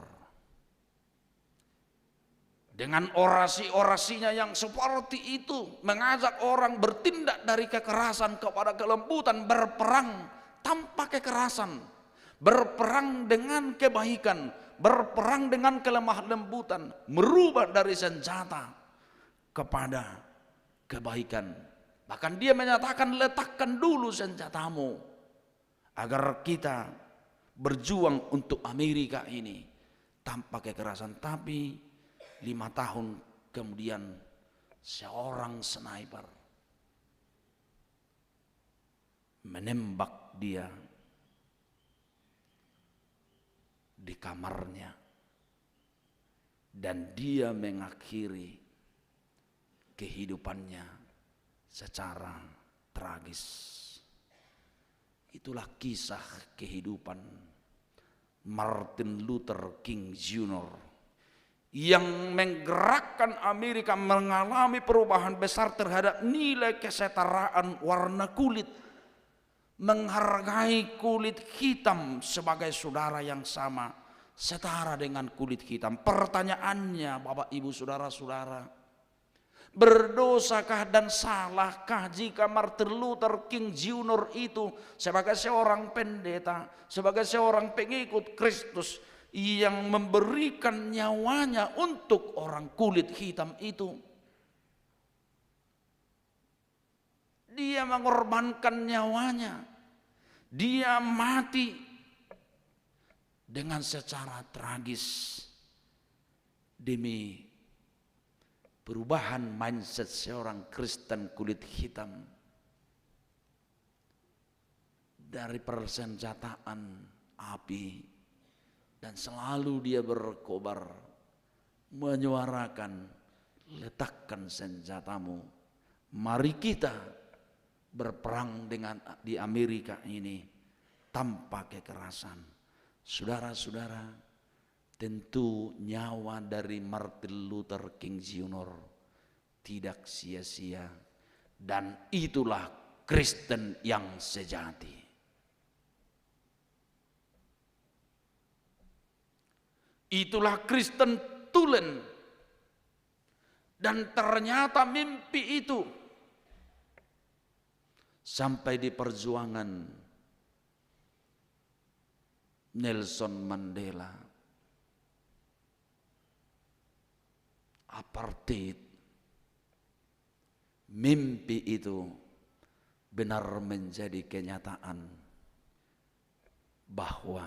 dengan orasi-orasinya yang seperti itu mengajak orang bertindak dari kekerasan kepada kelembutan, berperang tanpa kekerasan, berperang dengan kebaikan, berperang dengan kelemah lembutan, merubah dari senjata kepada kebaikan. Bahkan dia menyatakan, letakkan dulu senjatamu agar kita berjuang untuk Amerika ini tanpa kekerasan. Tapi 5 tahun kemudian seorang sniper menembak dia di kamarnya dan dia mengakhiri kehidupannya secara tragis. Itulah kisah kehidupan Martin Luther King Jr. yang menggerakkan Amerika mengalami perubahan besar terhadap nilai kesetaraan warna kulit, menghargai kulit hitam sebagai saudara yang sama, setara dengan kulit hitam. Pertanyaannya Bapak Ibu Saudara-saudara, berdosakah dan salahkah jika Martin Luther King Jr. itu sebagai seorang pendeta, sebagai seorang pengikut Kristus yang memberikan nyawanya untuk orang kulit hitam itu? Dia mengorbankan nyawanya, dia mati dengan secara tragis demi perubahan mindset seorang Kristen kulit hitam dari persenjataan api, dan selalu dia berkobar menyuarakan, letakkan senjatamu, mari kita berperang di Amerika ini tanpa kekerasan. Saudara-saudara, tentu nyawa dari Martin Luther King Jr. tidak sia-sia, dan itulah Kristen yang sejati. Itulah Kristen tulen. Dan ternyata mimpi itu sampai di perjuangan Nelson Mandela, apartheid, mimpi itu benar menjadi kenyataan bahwa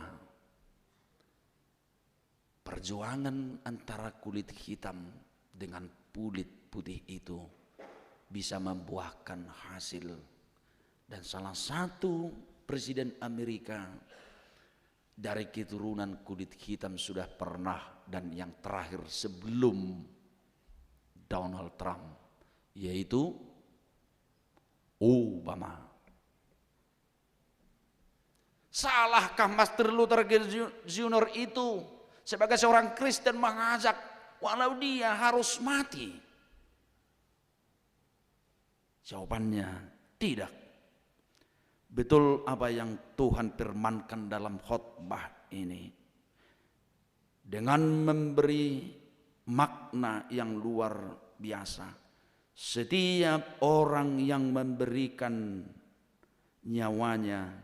perjuangan antara kulit hitam dengan kulit putih itu bisa membuahkan hasil. Dan salah satu presiden Amerika dari keturunan kulit hitam sudah pernah, dan yang terakhir sebelum Donald Trump, yaitu Obama. Salahkah Martin Luther King Jr. itu sebagai seorang Kristen mengajak walau dia harus mati? Jawabannya tidak. Betul apa yang Tuhan firmankan dalam khotbah ini. Dengan memberi makna yang luar biasa. Setiap orang yang memberikan nyawanya,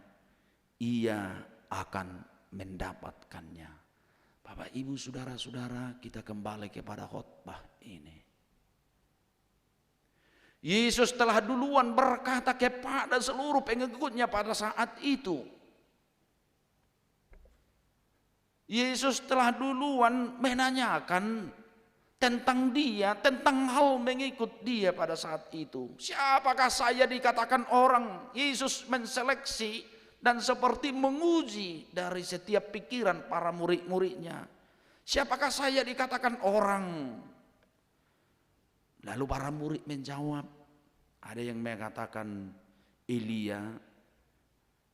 ia akan mendapatkannya. Bapak, Ibu, saudara-saudara, kita kembali kepada khotbah ini. Yesus telah duluan berkata kepada seluruh pengikutnya pada saat itu. Yesus telah duluan menanyakan tentang dia, tentang hal mengikut dia pada saat itu. Siapakah saya dikatakan orang? Yesus menseleksi dan seperti menguji dari setiap pikiran para murid-muridnya. Siapakah saya dikatakan orang? Lalu para murid menjawab, ada yang mengatakan Elia,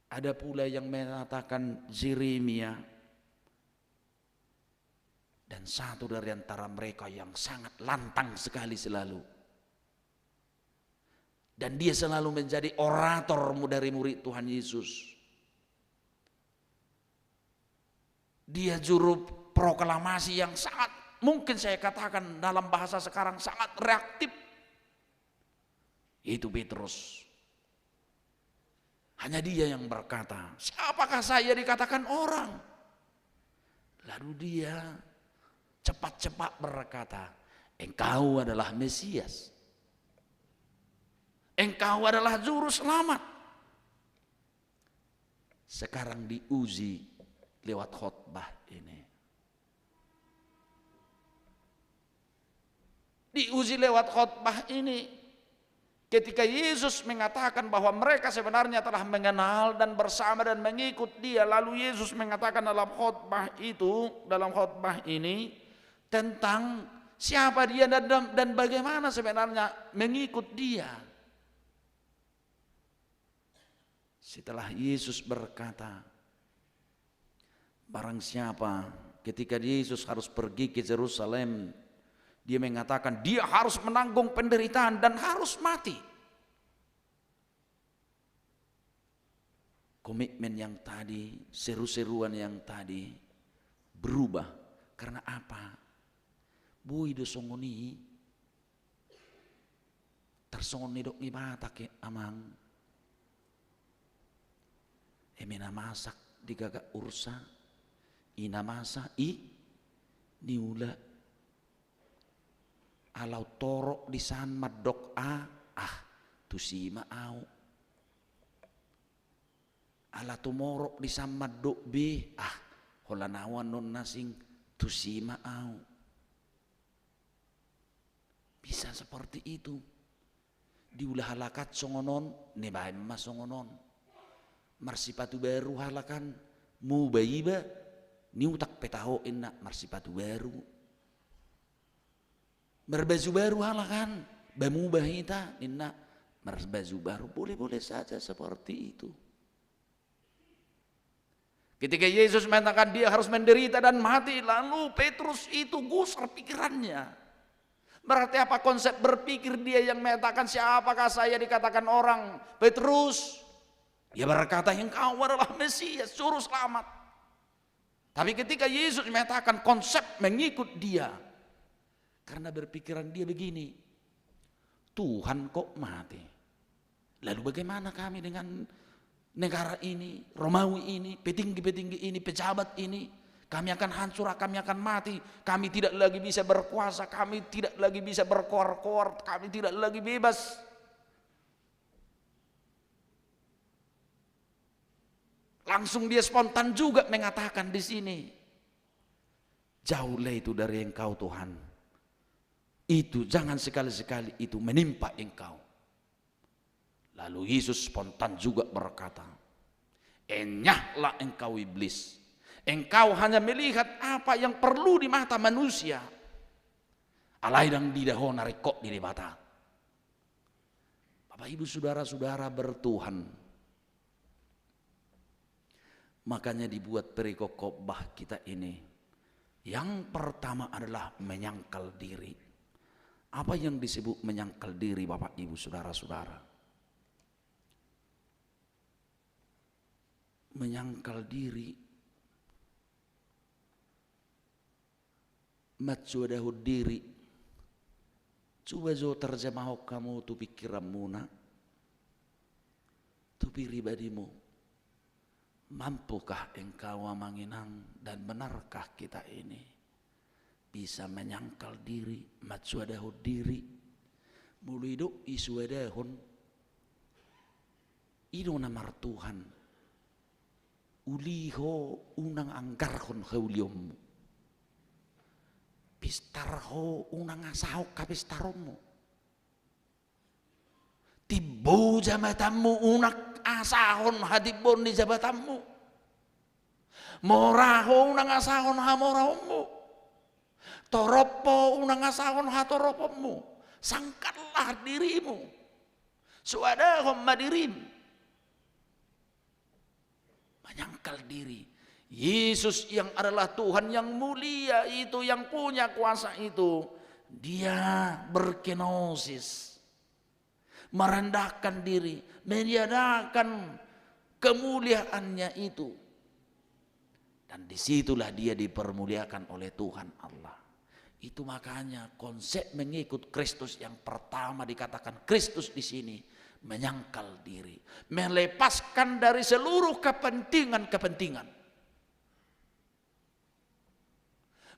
ada pula yang mengatakan Yeremia, dan satu dari antara mereka yang sangat lantang sekali selalu. Dan dia selalu menjadi orator dari murid Tuhan Yesus. Dia juru proklamasi yang sangat, mungkin saya katakan dalam bahasa sekarang sangat reaktif. Itu Petrus. Hanya dia yang berkata, siapakah saya dikatakan orang? Lalu dia cepat-cepat berkata, engkau adalah Mesias. Engkau adalah juru selamat. Sekarang diuji lewat khotbah ini. Diuji lewat khotbah ini. Ketika Yesus mengatakan bahwa mereka sebenarnya telah mengenal dan bersama dan mengikut dia. Lalu Yesus mengatakan dalam khotbah itu, dalam khotbah ini, tentang siapa dia dan bagaimana sebenarnya mengikut dia. Setelah Yesus berkata, barang siapa, ketika Yesus harus pergi ke Yerusalem, dia mengatakan dia harus menanggung penderitaan dan harus mati. Komitmen yang tadi, seru-seruan yang tadi berubah. Karena apa? Bui dosongoni tersongoni dok ni bata ke amang. Emena masak di gagak ursa. Ina masa niula. Alau torok di san madok tu sima au. Ala tumorok di san madok b holanawan non nasing tu sima au. Bisa seperti itu. Diulah halakat songonon, nebaim mas songonon. Marsipatu baru halakan, mu bayiba, niutak petaho enak marsipatu baru. Berbaju baru halakan, bamu bahita, enak berbaju baru, boleh-boleh saja seperti itu. Ketika Yesus mengatakan dia harus menderita dan mati, lalu Petrus itu gusar pikirannya. Berarti apa konsep berpikir dia yang mengatakan siapakah saya dikatakan orang? Petrus, dia berkata engkau adalah Mesias, juru selamat. Tapi ketika Yesus mengatakan konsep mengikut dia, karena berpikiran dia begini, Tuhan kok mati. Lalu bagaimana kami dengan negara ini, Romawi ini, petinggi-petinggi ini, pejabat ini? Kami akan hancur, kami akan mati. Kami tidak lagi bisa berkuasa, kami tidak lagi bisa berkoar-koar, kami tidak lagi bebas. Langsung dia spontan juga mengatakan di sini, jauhlah itu dari engkau Tuhan. Itu jangan sekali-sekali itu menimpa engkau. Lalu Yesus spontan juga berkata, enyahlah engkau iblis. Engkau hanya melihat apa yang perlu di mata manusia. Alaidang di dahona rekok di mata. Bapak Ibu saudara-saudara bertuhan. Makanya dibuat perikop khotbah kita ini Yang pertama adalah menyangkal diri. Apa yang disebut menyangkal diri, Bapak Ibu Saudara-saudara? Menyangkal diri, matsuadahu diri. Coba jo terjemah kamu tu pikiranmu nak, tu pribadimu. Mampukah engkau manginang dan benarkah kita ini bisa menyangkal diri, matsuadahu diri, mulido isuadahun, ino namar Tuhan, uliho unang anggarhon hauliommu, pistarho unang asaho kapistaromu, tibo jabatamu unak asahon hadibon di jabatanmu, moraho unang asahon hamorahmu, toropo unang asahon hatoropomu. Sangkallah dirimu, suadahum madirim. Menyangkal diri. Yesus yang adalah Tuhan yang mulia itu, yang punya kuasa itu, dia berkenosis, merendahkan diri, meniadakan kemuliaannya itu, dan disitulah dia dipermuliakan oleh Tuhan Allah. Itu makanya konsep mengikut Kristus yang pertama dikatakan Kristus di sini menyangkal diri, melepaskan dari seluruh kepentingan-kepentingan,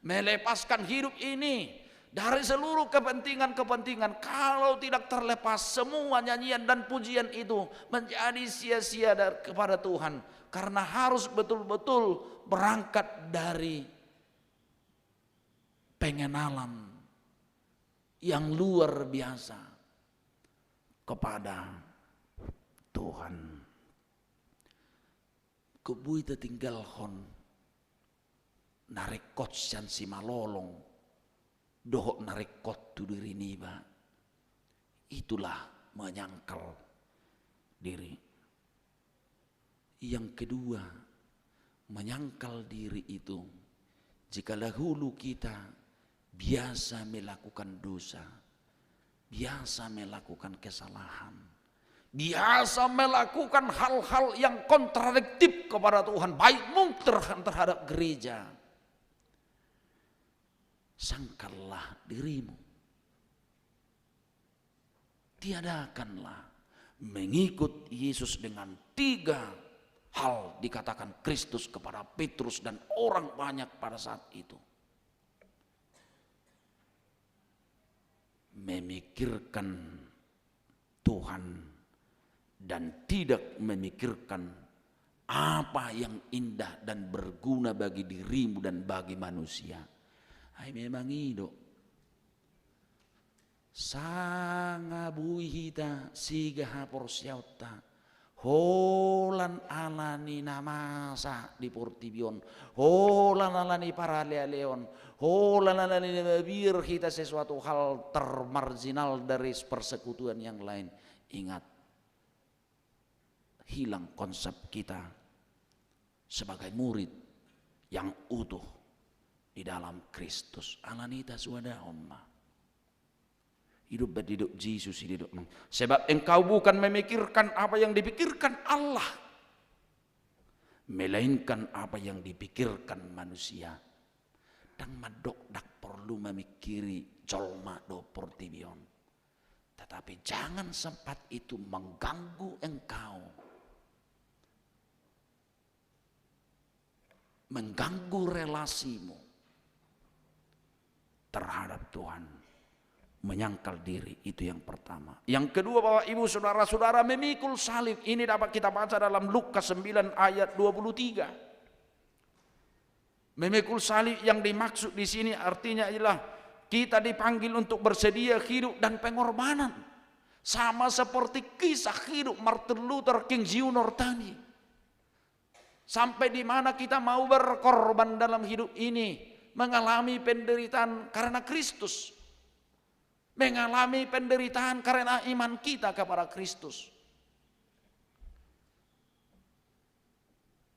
melepaskan hidup ini dari seluruh kepentingan-kepentingan. Kalau tidak terlepas, semua nyanyian dan pujian itu menjadi sia-sia kepada Tuhan. Karena harus betul-betul berangkat dari pengenalan yang luar biasa kepada Tuhan. Kubui tertinggal hon narekot sian si malolong dohok narekot tu diri niba. Itulah menyangkal diri. Yang kedua, menyangkal diri itu jika dahulu kita biasa melakukan dosa, biasa melakukan kesalahan, biasa melakukan hal-hal yang kontradiktif kepada Tuhan, baik terhadap gereja. Sangkallah dirimu, tiadakanlah mengikut Yesus dengan 3 hal dikatakan Kristus kepada Petrus dan orang banyak pada saat itu. Memikirkan Tuhan dan tidak memikirkan apa yang indah dan berguna bagi dirimu dan bagi manusia. Ay memang itu. Sangabui hita siga hapor siauta. Holan alani namasa di Portibion, holan alani para leon, holan alani bir kita sesuatu hal termarginal dari persekutuan yang lain. Ingat, hilang konsep kita sebagai murid yang utuh di dalam Kristus. Alanita suada omma. Hidup berhidup Yesus hidup. Sebab engkau bukan memikirkan apa yang dipikirkan Allah, melainkan apa yang dipikirkan manusia. Dan madok dak perlu memikiri jolma do portibion. Tetapi jangan sempat itu mengganggu engkau, mengganggu relasimu terhadap Tuhan. Menyangkal diri itu yang pertama. Yang kedua, Bapak Ibu Saudara-saudara, memikul salib. Ini dapat kita baca dalam Lukas 9 ayat 23. Memikul salib yang dimaksud di sini artinya adalah kita dipanggil untuk bersedia hidup dan pengorbanan. Sama seperti kisah hidup Martin Luther King Jr. tadi. Sampai di mana kita mau berkorban dalam hidup ini, mengalami penderitaan karena Kristus. Mengalami penderitaan karena iman kita kepada Kristus.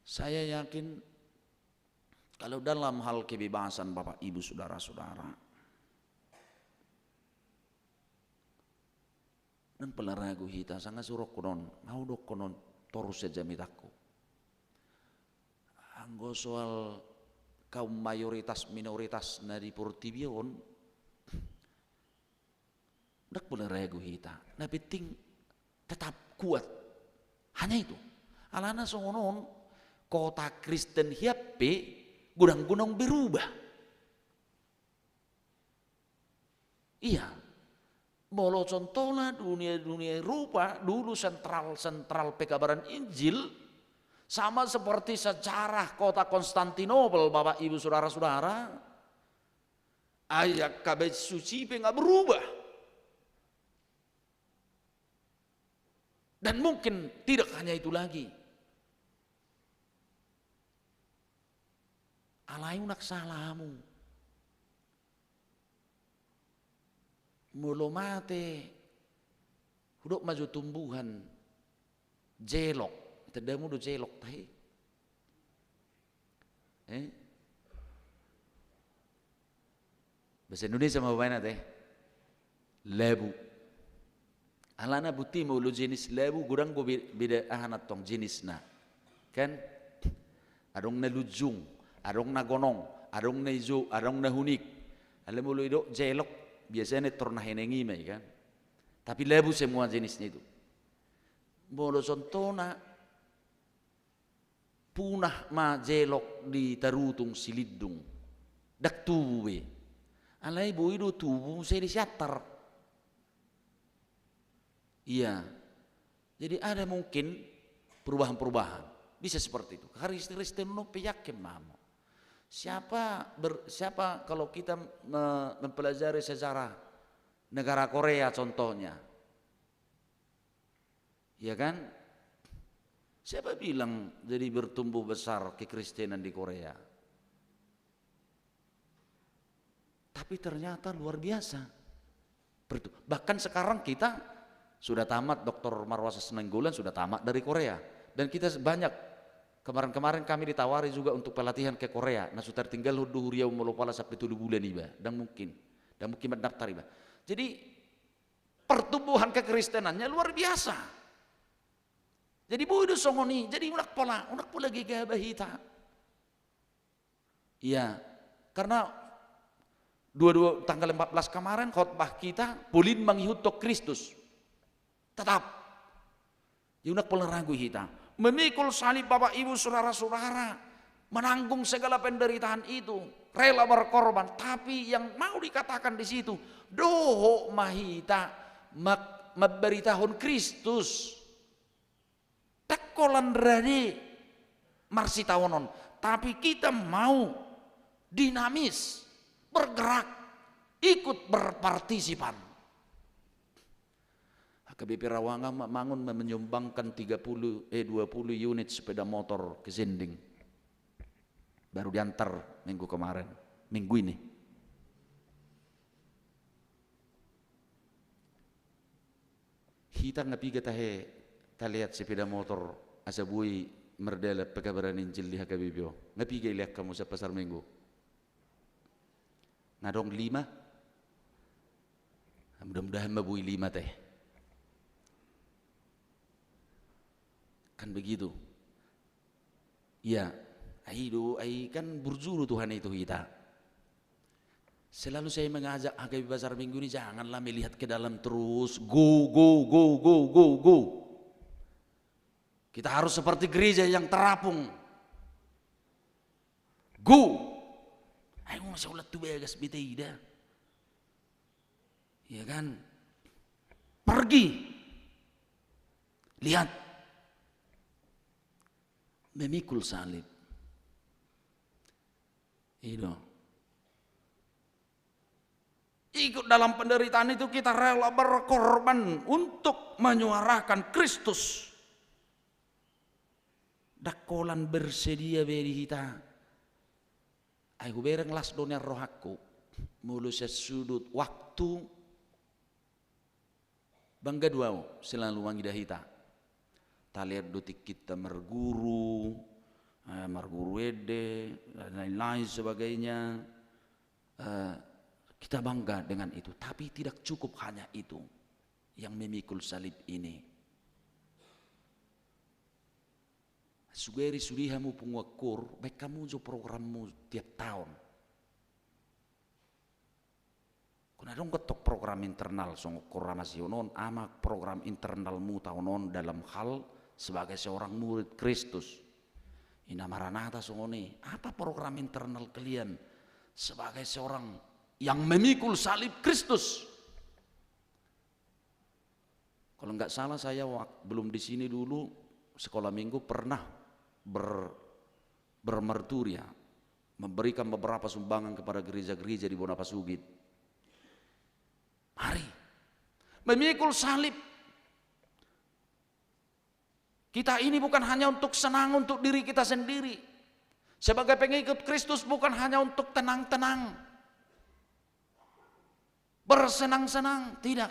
Saya yakin Kalau dalam hal kebebasan Bapak Ibu Saudara-saudara, dan pelaragu hita sangat suruh konon, mau dok konon torus saja mitaku. Anggo soal kaum mayoritas minoritas nadi portibion, dak pelaragu hita. Nah penting tetap kuat. Hanya itu. Alana songonon kota Kristen hiape gunang-gunang berubah. Iya. Molo contohnya dunia rupa dulu sentral pekabaran Injil sama seperti sejarah kota Konstantinopel Bapak Ibu Saudara-saudara. Ayat kabeh suci nggak berubah. Dan mungkin tidak hanya itu lagi. Alayunak salamu. Mulu mate. Huduk maju tumbuhan. Jelok. Tedamu do jelok tahi. Bahasa Indonesia mau mana teh? Lebu. Alana buti mulu jenis lebu gurang go beda ahanat tong jenisna. Kan? Adong na lujung, adong na gonong, adong na ijo, adong na hunik. Alam mulu itu jelok biasanya torna henengi mai kan. Tapi lebu semua jenisnya itu. Mulu contohna punah ma jelok di tarutung silidung. Dak tubuh. Alai bo itu tubuh saya disiatar. Iya. Jadi ada mungkin perubahan-perubahan. Bisa seperti itu. Kristen no peyakin mamo. Siapa kalau kita mempelajari sejarah negara Korea contohnya. Ya kan? Siapa bilang jadi bertumbuh besar kekristenan di Korea? Tapi ternyata luar biasa. Bahkan sekarang kita sudah tamat, Dr. Marwasa Senenggolan sudah tamat dari Korea. Dan kita banyak, kemarin kami ditawari juga untuk pelatihan ke Korea. Nah sudah tinggal duhuriau melopala sampai 7 bulan iba. Dan mungkin mendaftar iba. Jadi pertumbuhan kekristenannya luar biasa. Jadi bodoh songoni, jadi unak pola gegabah hita. Iya, karena tanggal 14 kemarin khotbah kita pulin menghiutok Kristus. Tetap. Yunak pola ragu hita. Memikul salib Bapak Ibu Saudara-saudara, menanggung segala penderitaan itu, rela berkorban. Tapi yang mau dikatakan di situ, doho mahita memberitahuan Kristus. Tekolan dari marsitawonon, tapi kita mau dinamis, bergerak, ikut berpartisipan. HKBP Rawangan Mangun menyumbangkan 20 unit sepeda motor ke Zinding. Baru diantar minggu ini. Kita ngapi kita lihat sepeda motor asabui merdela pekabaran Injil di HKBP. Ngapi lihat kamu sa pasar Minggu. Ngadong 5. Mudah-mudahan mabui 5 teh. Kan begitu. Ya, ai kan berjuru Tuhan itu kita. Selalu saya mengajak HKBP Pasar Minggu ini janganlah melihat ke dalam terus. Go. Kita harus seperti gereja yang terapung. Go. Ayo masya Allah tuh begas betaida. Ya kan? Pergi. Lihat. Memikul salib. Itu. Ikut dalam penderitaan itu kita rela berkorban untuk menyuarakan Kristus. Dakolan bersedia beri kita. Aku bereng las dunia rohaku. Mulu sesudut waktu. Bangga duau selalu wangi dahita. Taliat dotik kita merguru. Marguruede dan lain-lain sebagainya. Kita bangga dengan itu, tapi tidak cukup hanya itu yang memikul salib ini. Sugeri sulihamu penguakur, baik kamu jo programmu tiap tahun. Kuna dong ketok program internal song koramasionon ama program internalmu tahunon dalam hal sebagai seorang murid Kristus. Ina Maranatha songone, apa program internal kalian sebagai seorang yang memikul salib Kristus? Kalau nggak salah saya belum di sini dulu sekolah minggu pernah bermerturia, memberikan beberapa sumbangan kepada gereja-gereja di Bonapasugit. Mari memikul salib. Kita ini bukan hanya untuk senang untuk diri kita sendiri. Sebagai pengikut Kristus bukan hanya untuk tenang-tenang, bersenang-senang, tidak.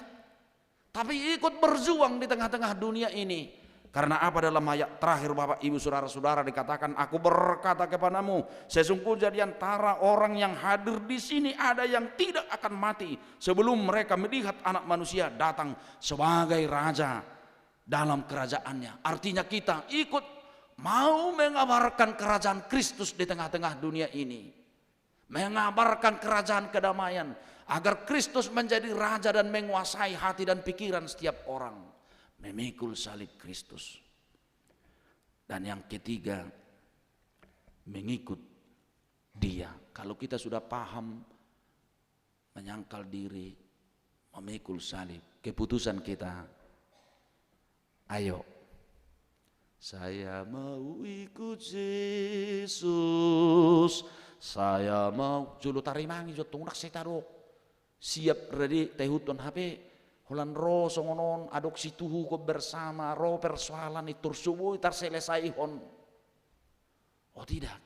Tapi ikut berjuang di tengah-tengah dunia ini. Karena apa dalam ayat terakhir Bapak Ibu Saudara-saudara dikatakan, aku berkata kepadamu, sesungguhnya di antara orang yang hadir di sini ada yang tidak akan mati sebelum mereka melihat Anak Manusia datang sebagai Raja dalam kerajaannya. Artinya kita ikut mau mengabarkan kerajaan Kristus di tengah-tengah dunia ini. Mengabarkan kerajaan kedamaian. Agar Kristus menjadi Raja dan menguasai hati dan pikiran setiap orang. Memikul salib Kristus. Dan yang ketiga, mengikut Dia. Kalau kita sudah paham, menyangkal diri, memikul salib, keputusan kita, ayo, saya mau ikut Yesus, saya mau julu tarimangi jo tungdak setaro, siap ready tehuton HP, holan ro songonon adok situhu ko bersama ro persoalan itu subuh tar selesai hon. Oh tidak.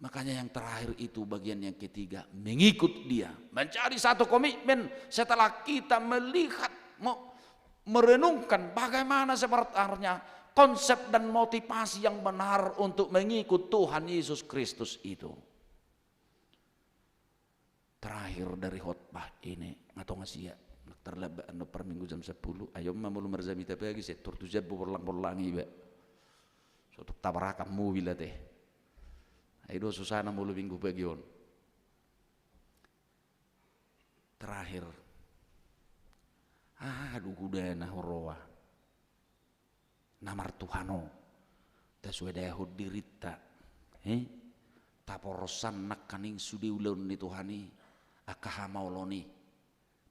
Makanya yang terakhir itu bagian yang ketiga, mengikut Dia, mencari satu komitmen setelah kita melihat merenungkan bagaimana sebenarnya konsep dan motivasi yang benar untuk mengikut Tuhan Yesus Kristus itu. Terakhir dari khotbah ini, atau ngasih ya, terlebih per minggu jam 10, ayo mamulu merzamita pagi setur tujab berlang-berlangi be. Suatu tabarakan mobil teh. Ayo susana mulu minggu pagi on. Terakhir, aduh kuda nah horowa namar Tuhano tasweda yahud dirita taporosan nak kaning sudi ulun ni Tuhani akaha mauloni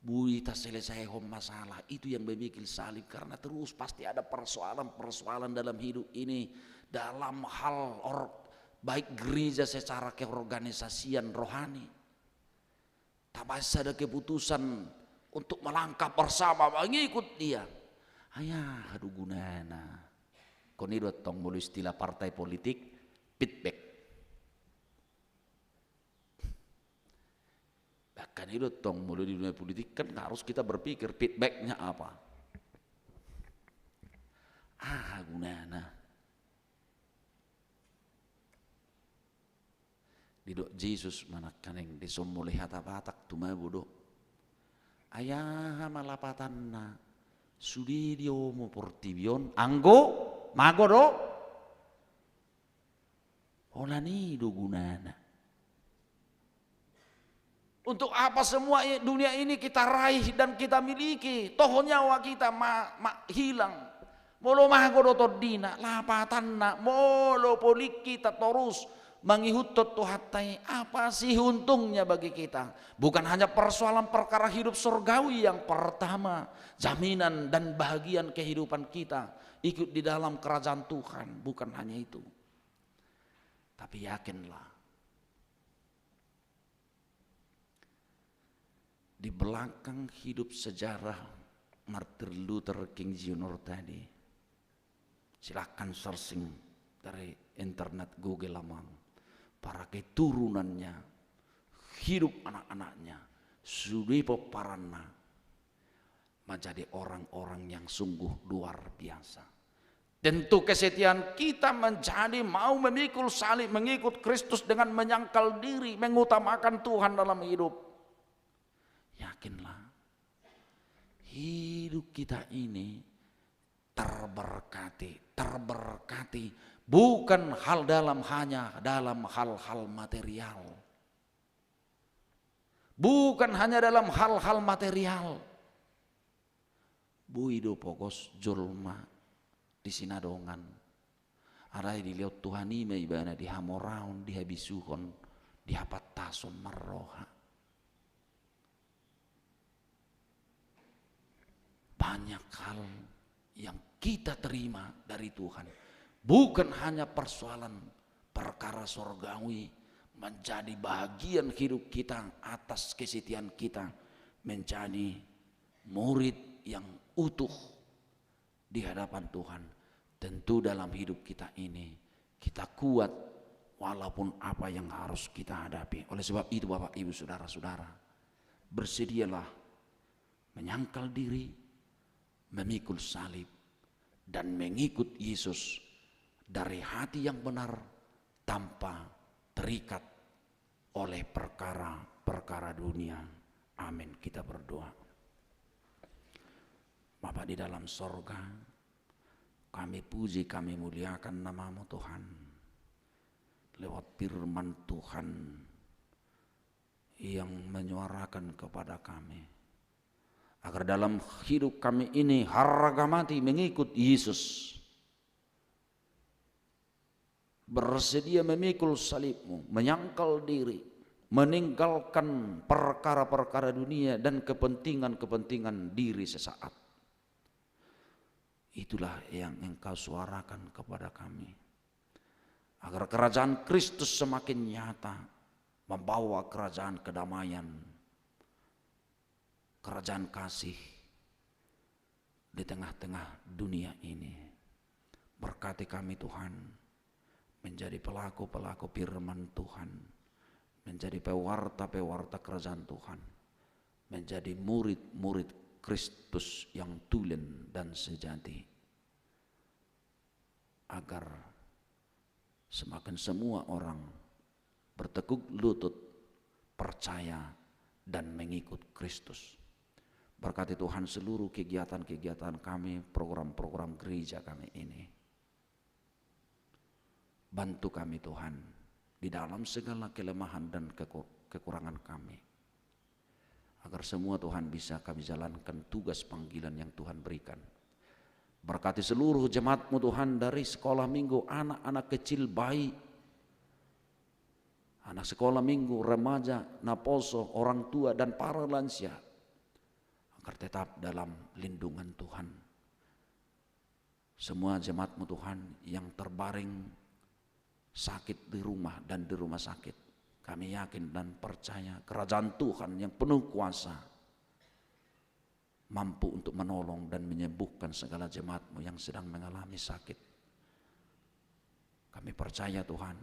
bui tas selesai hom masalah itu yang memikul salib. Karena terus pasti ada persoalan dalam hidup ini, dalam hal baik gereja secara keorganisasian rohani. Tak bisa ada keputusan untuk melangkah bersama mengikut Dia. Ayah aduh gunana. Koni dotong mulu istilah partai politik feedback. Bahkan itu dotong mulu di dunia politik kan harus kita berpikir feedbacknya apa. Gunana. Didok Yesus manakaning disomoleh hata-batak tumabudo. Ayah malapatan na sudidio mo portibion anggo mago do olani do gunana. Untuk apa semua dunia ini kita raih dan kita miliki? Toh nyawa kita hilang. Molo mago do todina lapatan na molo polik kita terus mengikutot Tuhatai. Apa sih untungnya bagi kita? Bukan hanya persoalan perkara hidup surgawi yang pertama, jaminan dan bahagian kehidupan kita ikut di dalam kerajaan Tuhan, bukan hanya itu. Tapi yakinlah, di belakang hidup sejarah Martin Luther King Jr. tadi, silakan searching dari internet Google lamang. Para keturunannya, hidup anak-anaknya, sudipo parana menjadi orang-orang yang sungguh luar biasa. Tentu kesetiaan kita menjadi mau memikul salib, mengikut Kristus dengan menyangkal diri, mengutamakan Tuhan dalam hidup. Yakinlah, hidup kita ini terberkati, bukan hanya dalam hal-hal material. Bukan hanya dalam hal-hal material. Buido pokos julma di sinadongan. Arai dilihat Tuhan ini ibana di hamoraun, di habisuhon, di hapatason marroha. Banyak hal yang kita terima dari Tuhan. Bukan hanya persoalan perkara sorgawi, menjadi bagian hidup kita atas kesetiaan kita menjadi murid yang utuh di hadapan Tuhan. Tentu dalam hidup kita ini kita kuat walaupun apa yang harus kita hadapi. Oleh sebab itu Bapak Ibu Saudara-saudara, bersedialah menyangkal diri, memikul salib, dan mengikut Yesus dari hati yang benar tanpa terikat oleh perkara-perkara dunia. Amin. Kita berdoa. Bapa di dalam sorga, kami puji, kami muliakan nama-Mu Tuhan. Lewat firman Tuhan yang menyuarakan kepada kami, agar dalam hidup kami ini harga mati mengikut Yesus, bersedia memikul salib-Mu, menyangkal diri, meninggalkan perkara-perkara dunia dan kepentingan-kepentingan diri sesaat. Itulah yang Engkau suarakan kepada kami, agar kerajaan Kristus semakin nyata, membawa kerajaan kedamaian, kerajaan kasih di tengah-tengah dunia ini. Berkati kami Tuhan, menjadi pelaku-pelaku firman Tuhan, menjadi pewarta-pewarta kerajaan Tuhan, menjadi murid-murid Kristus yang tulen dan sejati, agar semakin semua orang bertekuk lutut, percaya dan mengikut Kristus. Berkati Tuhan seluruh kegiatan-kegiatan kami, program-program gereja kami ini. Bantu kami Tuhan di dalam segala kelemahan dan kekurangan kami, agar semua Tuhan bisa kami jalankan tugas panggilan yang Tuhan berikan. Berkati seluruh jemaat-Mu Tuhan, dari sekolah minggu, anak-anak kecil, bayi, anak sekolah minggu, remaja, naposo, orang tua dan para lansia, agar tetap dalam lindungan Tuhan. Semua jemaat-Mu Tuhan yang terbaring sakit di rumah dan di rumah sakit, kami yakin dan percaya kerajaan Tuhan yang penuh kuasa mampu untuk menolong dan menyembuhkan segala jemaat-Mu yang sedang mengalami sakit. Kami percaya Tuhan,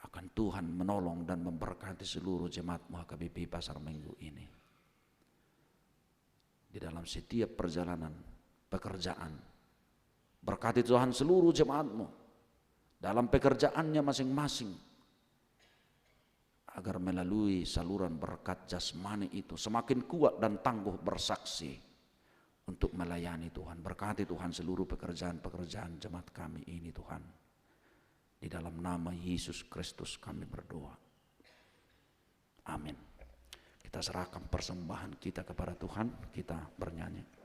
akan Tuhan menolong dan memberkati seluruh jemaat-Mu HKBP Pasar Minggu ini. Di dalam setiap perjalanan pekerjaan, berkati Tuhan seluruh jemaat-Mu dalam pekerjaannya masing-masing, agar melalui saluran berkat jasmani itu semakin kuat dan tangguh bersaksi untuk melayani Tuhan. Berkati Tuhan seluruh pekerjaan-pekerjaan jemaat kami ini Tuhan. Di dalam nama Yesus Kristus kami berdoa. Amin. Kita serahkan persembahan kita kepada Tuhan, kita bernyanyi.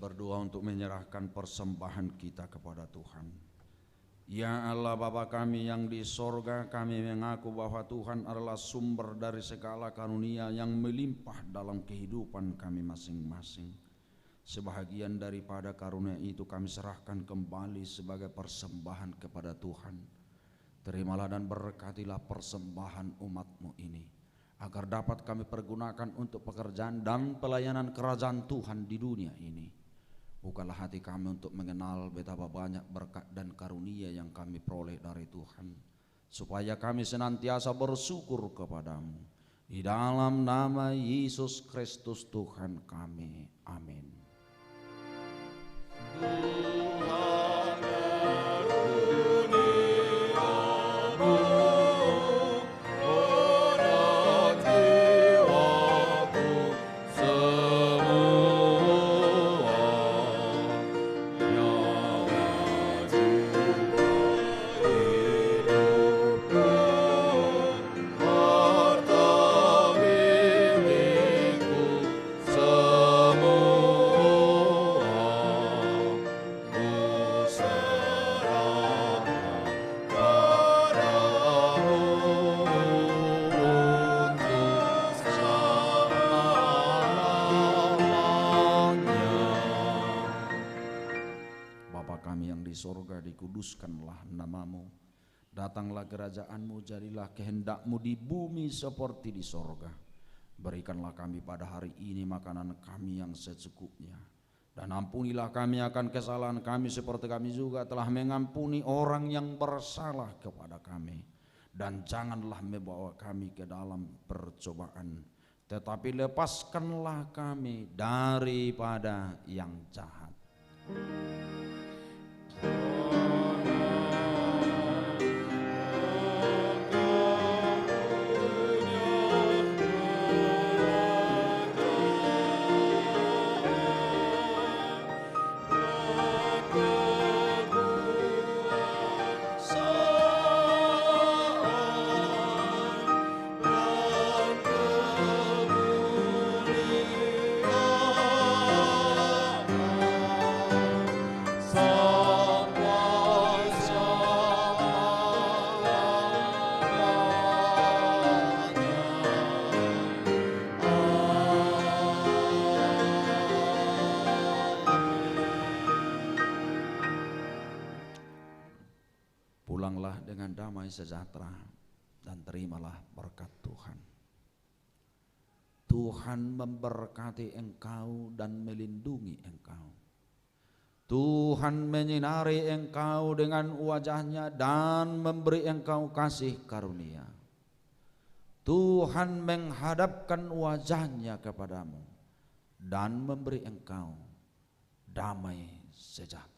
berdoa untuk menyerahkan persembahan kita kepada Tuhan. Ya Allah Bapa kami yang di sorga, kami mengaku bahwa Tuhan adalah sumber dari segala karunia yang melimpah dalam kehidupan kami masing-masing. Sebahagian daripada karunia itu kami serahkan kembali sebagai persembahan kepada Tuhan. Terimalah dan berkatilah persembahan umat-Mu ini, agar dapat kami pergunakan untuk pekerjaan dan pelayanan kerajaan Tuhan di dunia ini. Bukalah hati kami untuk mengenal betapa banyak berkat dan karunia yang kami peroleh dari Tuhan, supaya kami senantiasa bersyukur kepadamu. Di dalam nama Yesus Kristus Tuhan kami, amin. Sorga, dikuduskanlah namamu, datanglah kerajaan-Mu, jadilah kehendak-Mu di bumi seperti di sorga. Berikanlah kami pada hari ini makanan kami yang secukupnya, dan ampunilah kami akan kesalahan kami seperti kami juga telah mengampuni orang yang bersalah kepada kami. Dan janganlah membawa kami ke dalam percobaan, tetapi lepaskanlah kami daripada yang jahat. Pulanglah dengan damai sejahtera dan terimalah berkat Tuhan. Tuhan memberkati engkau dan melindungi engkau. Tuhan menyinari engkau dengan wajah-Nya dan memberi engkau kasih karunia. Tuhan menghadapkan wajah-Nya kepadamu dan memberi engkau damai sejahtera.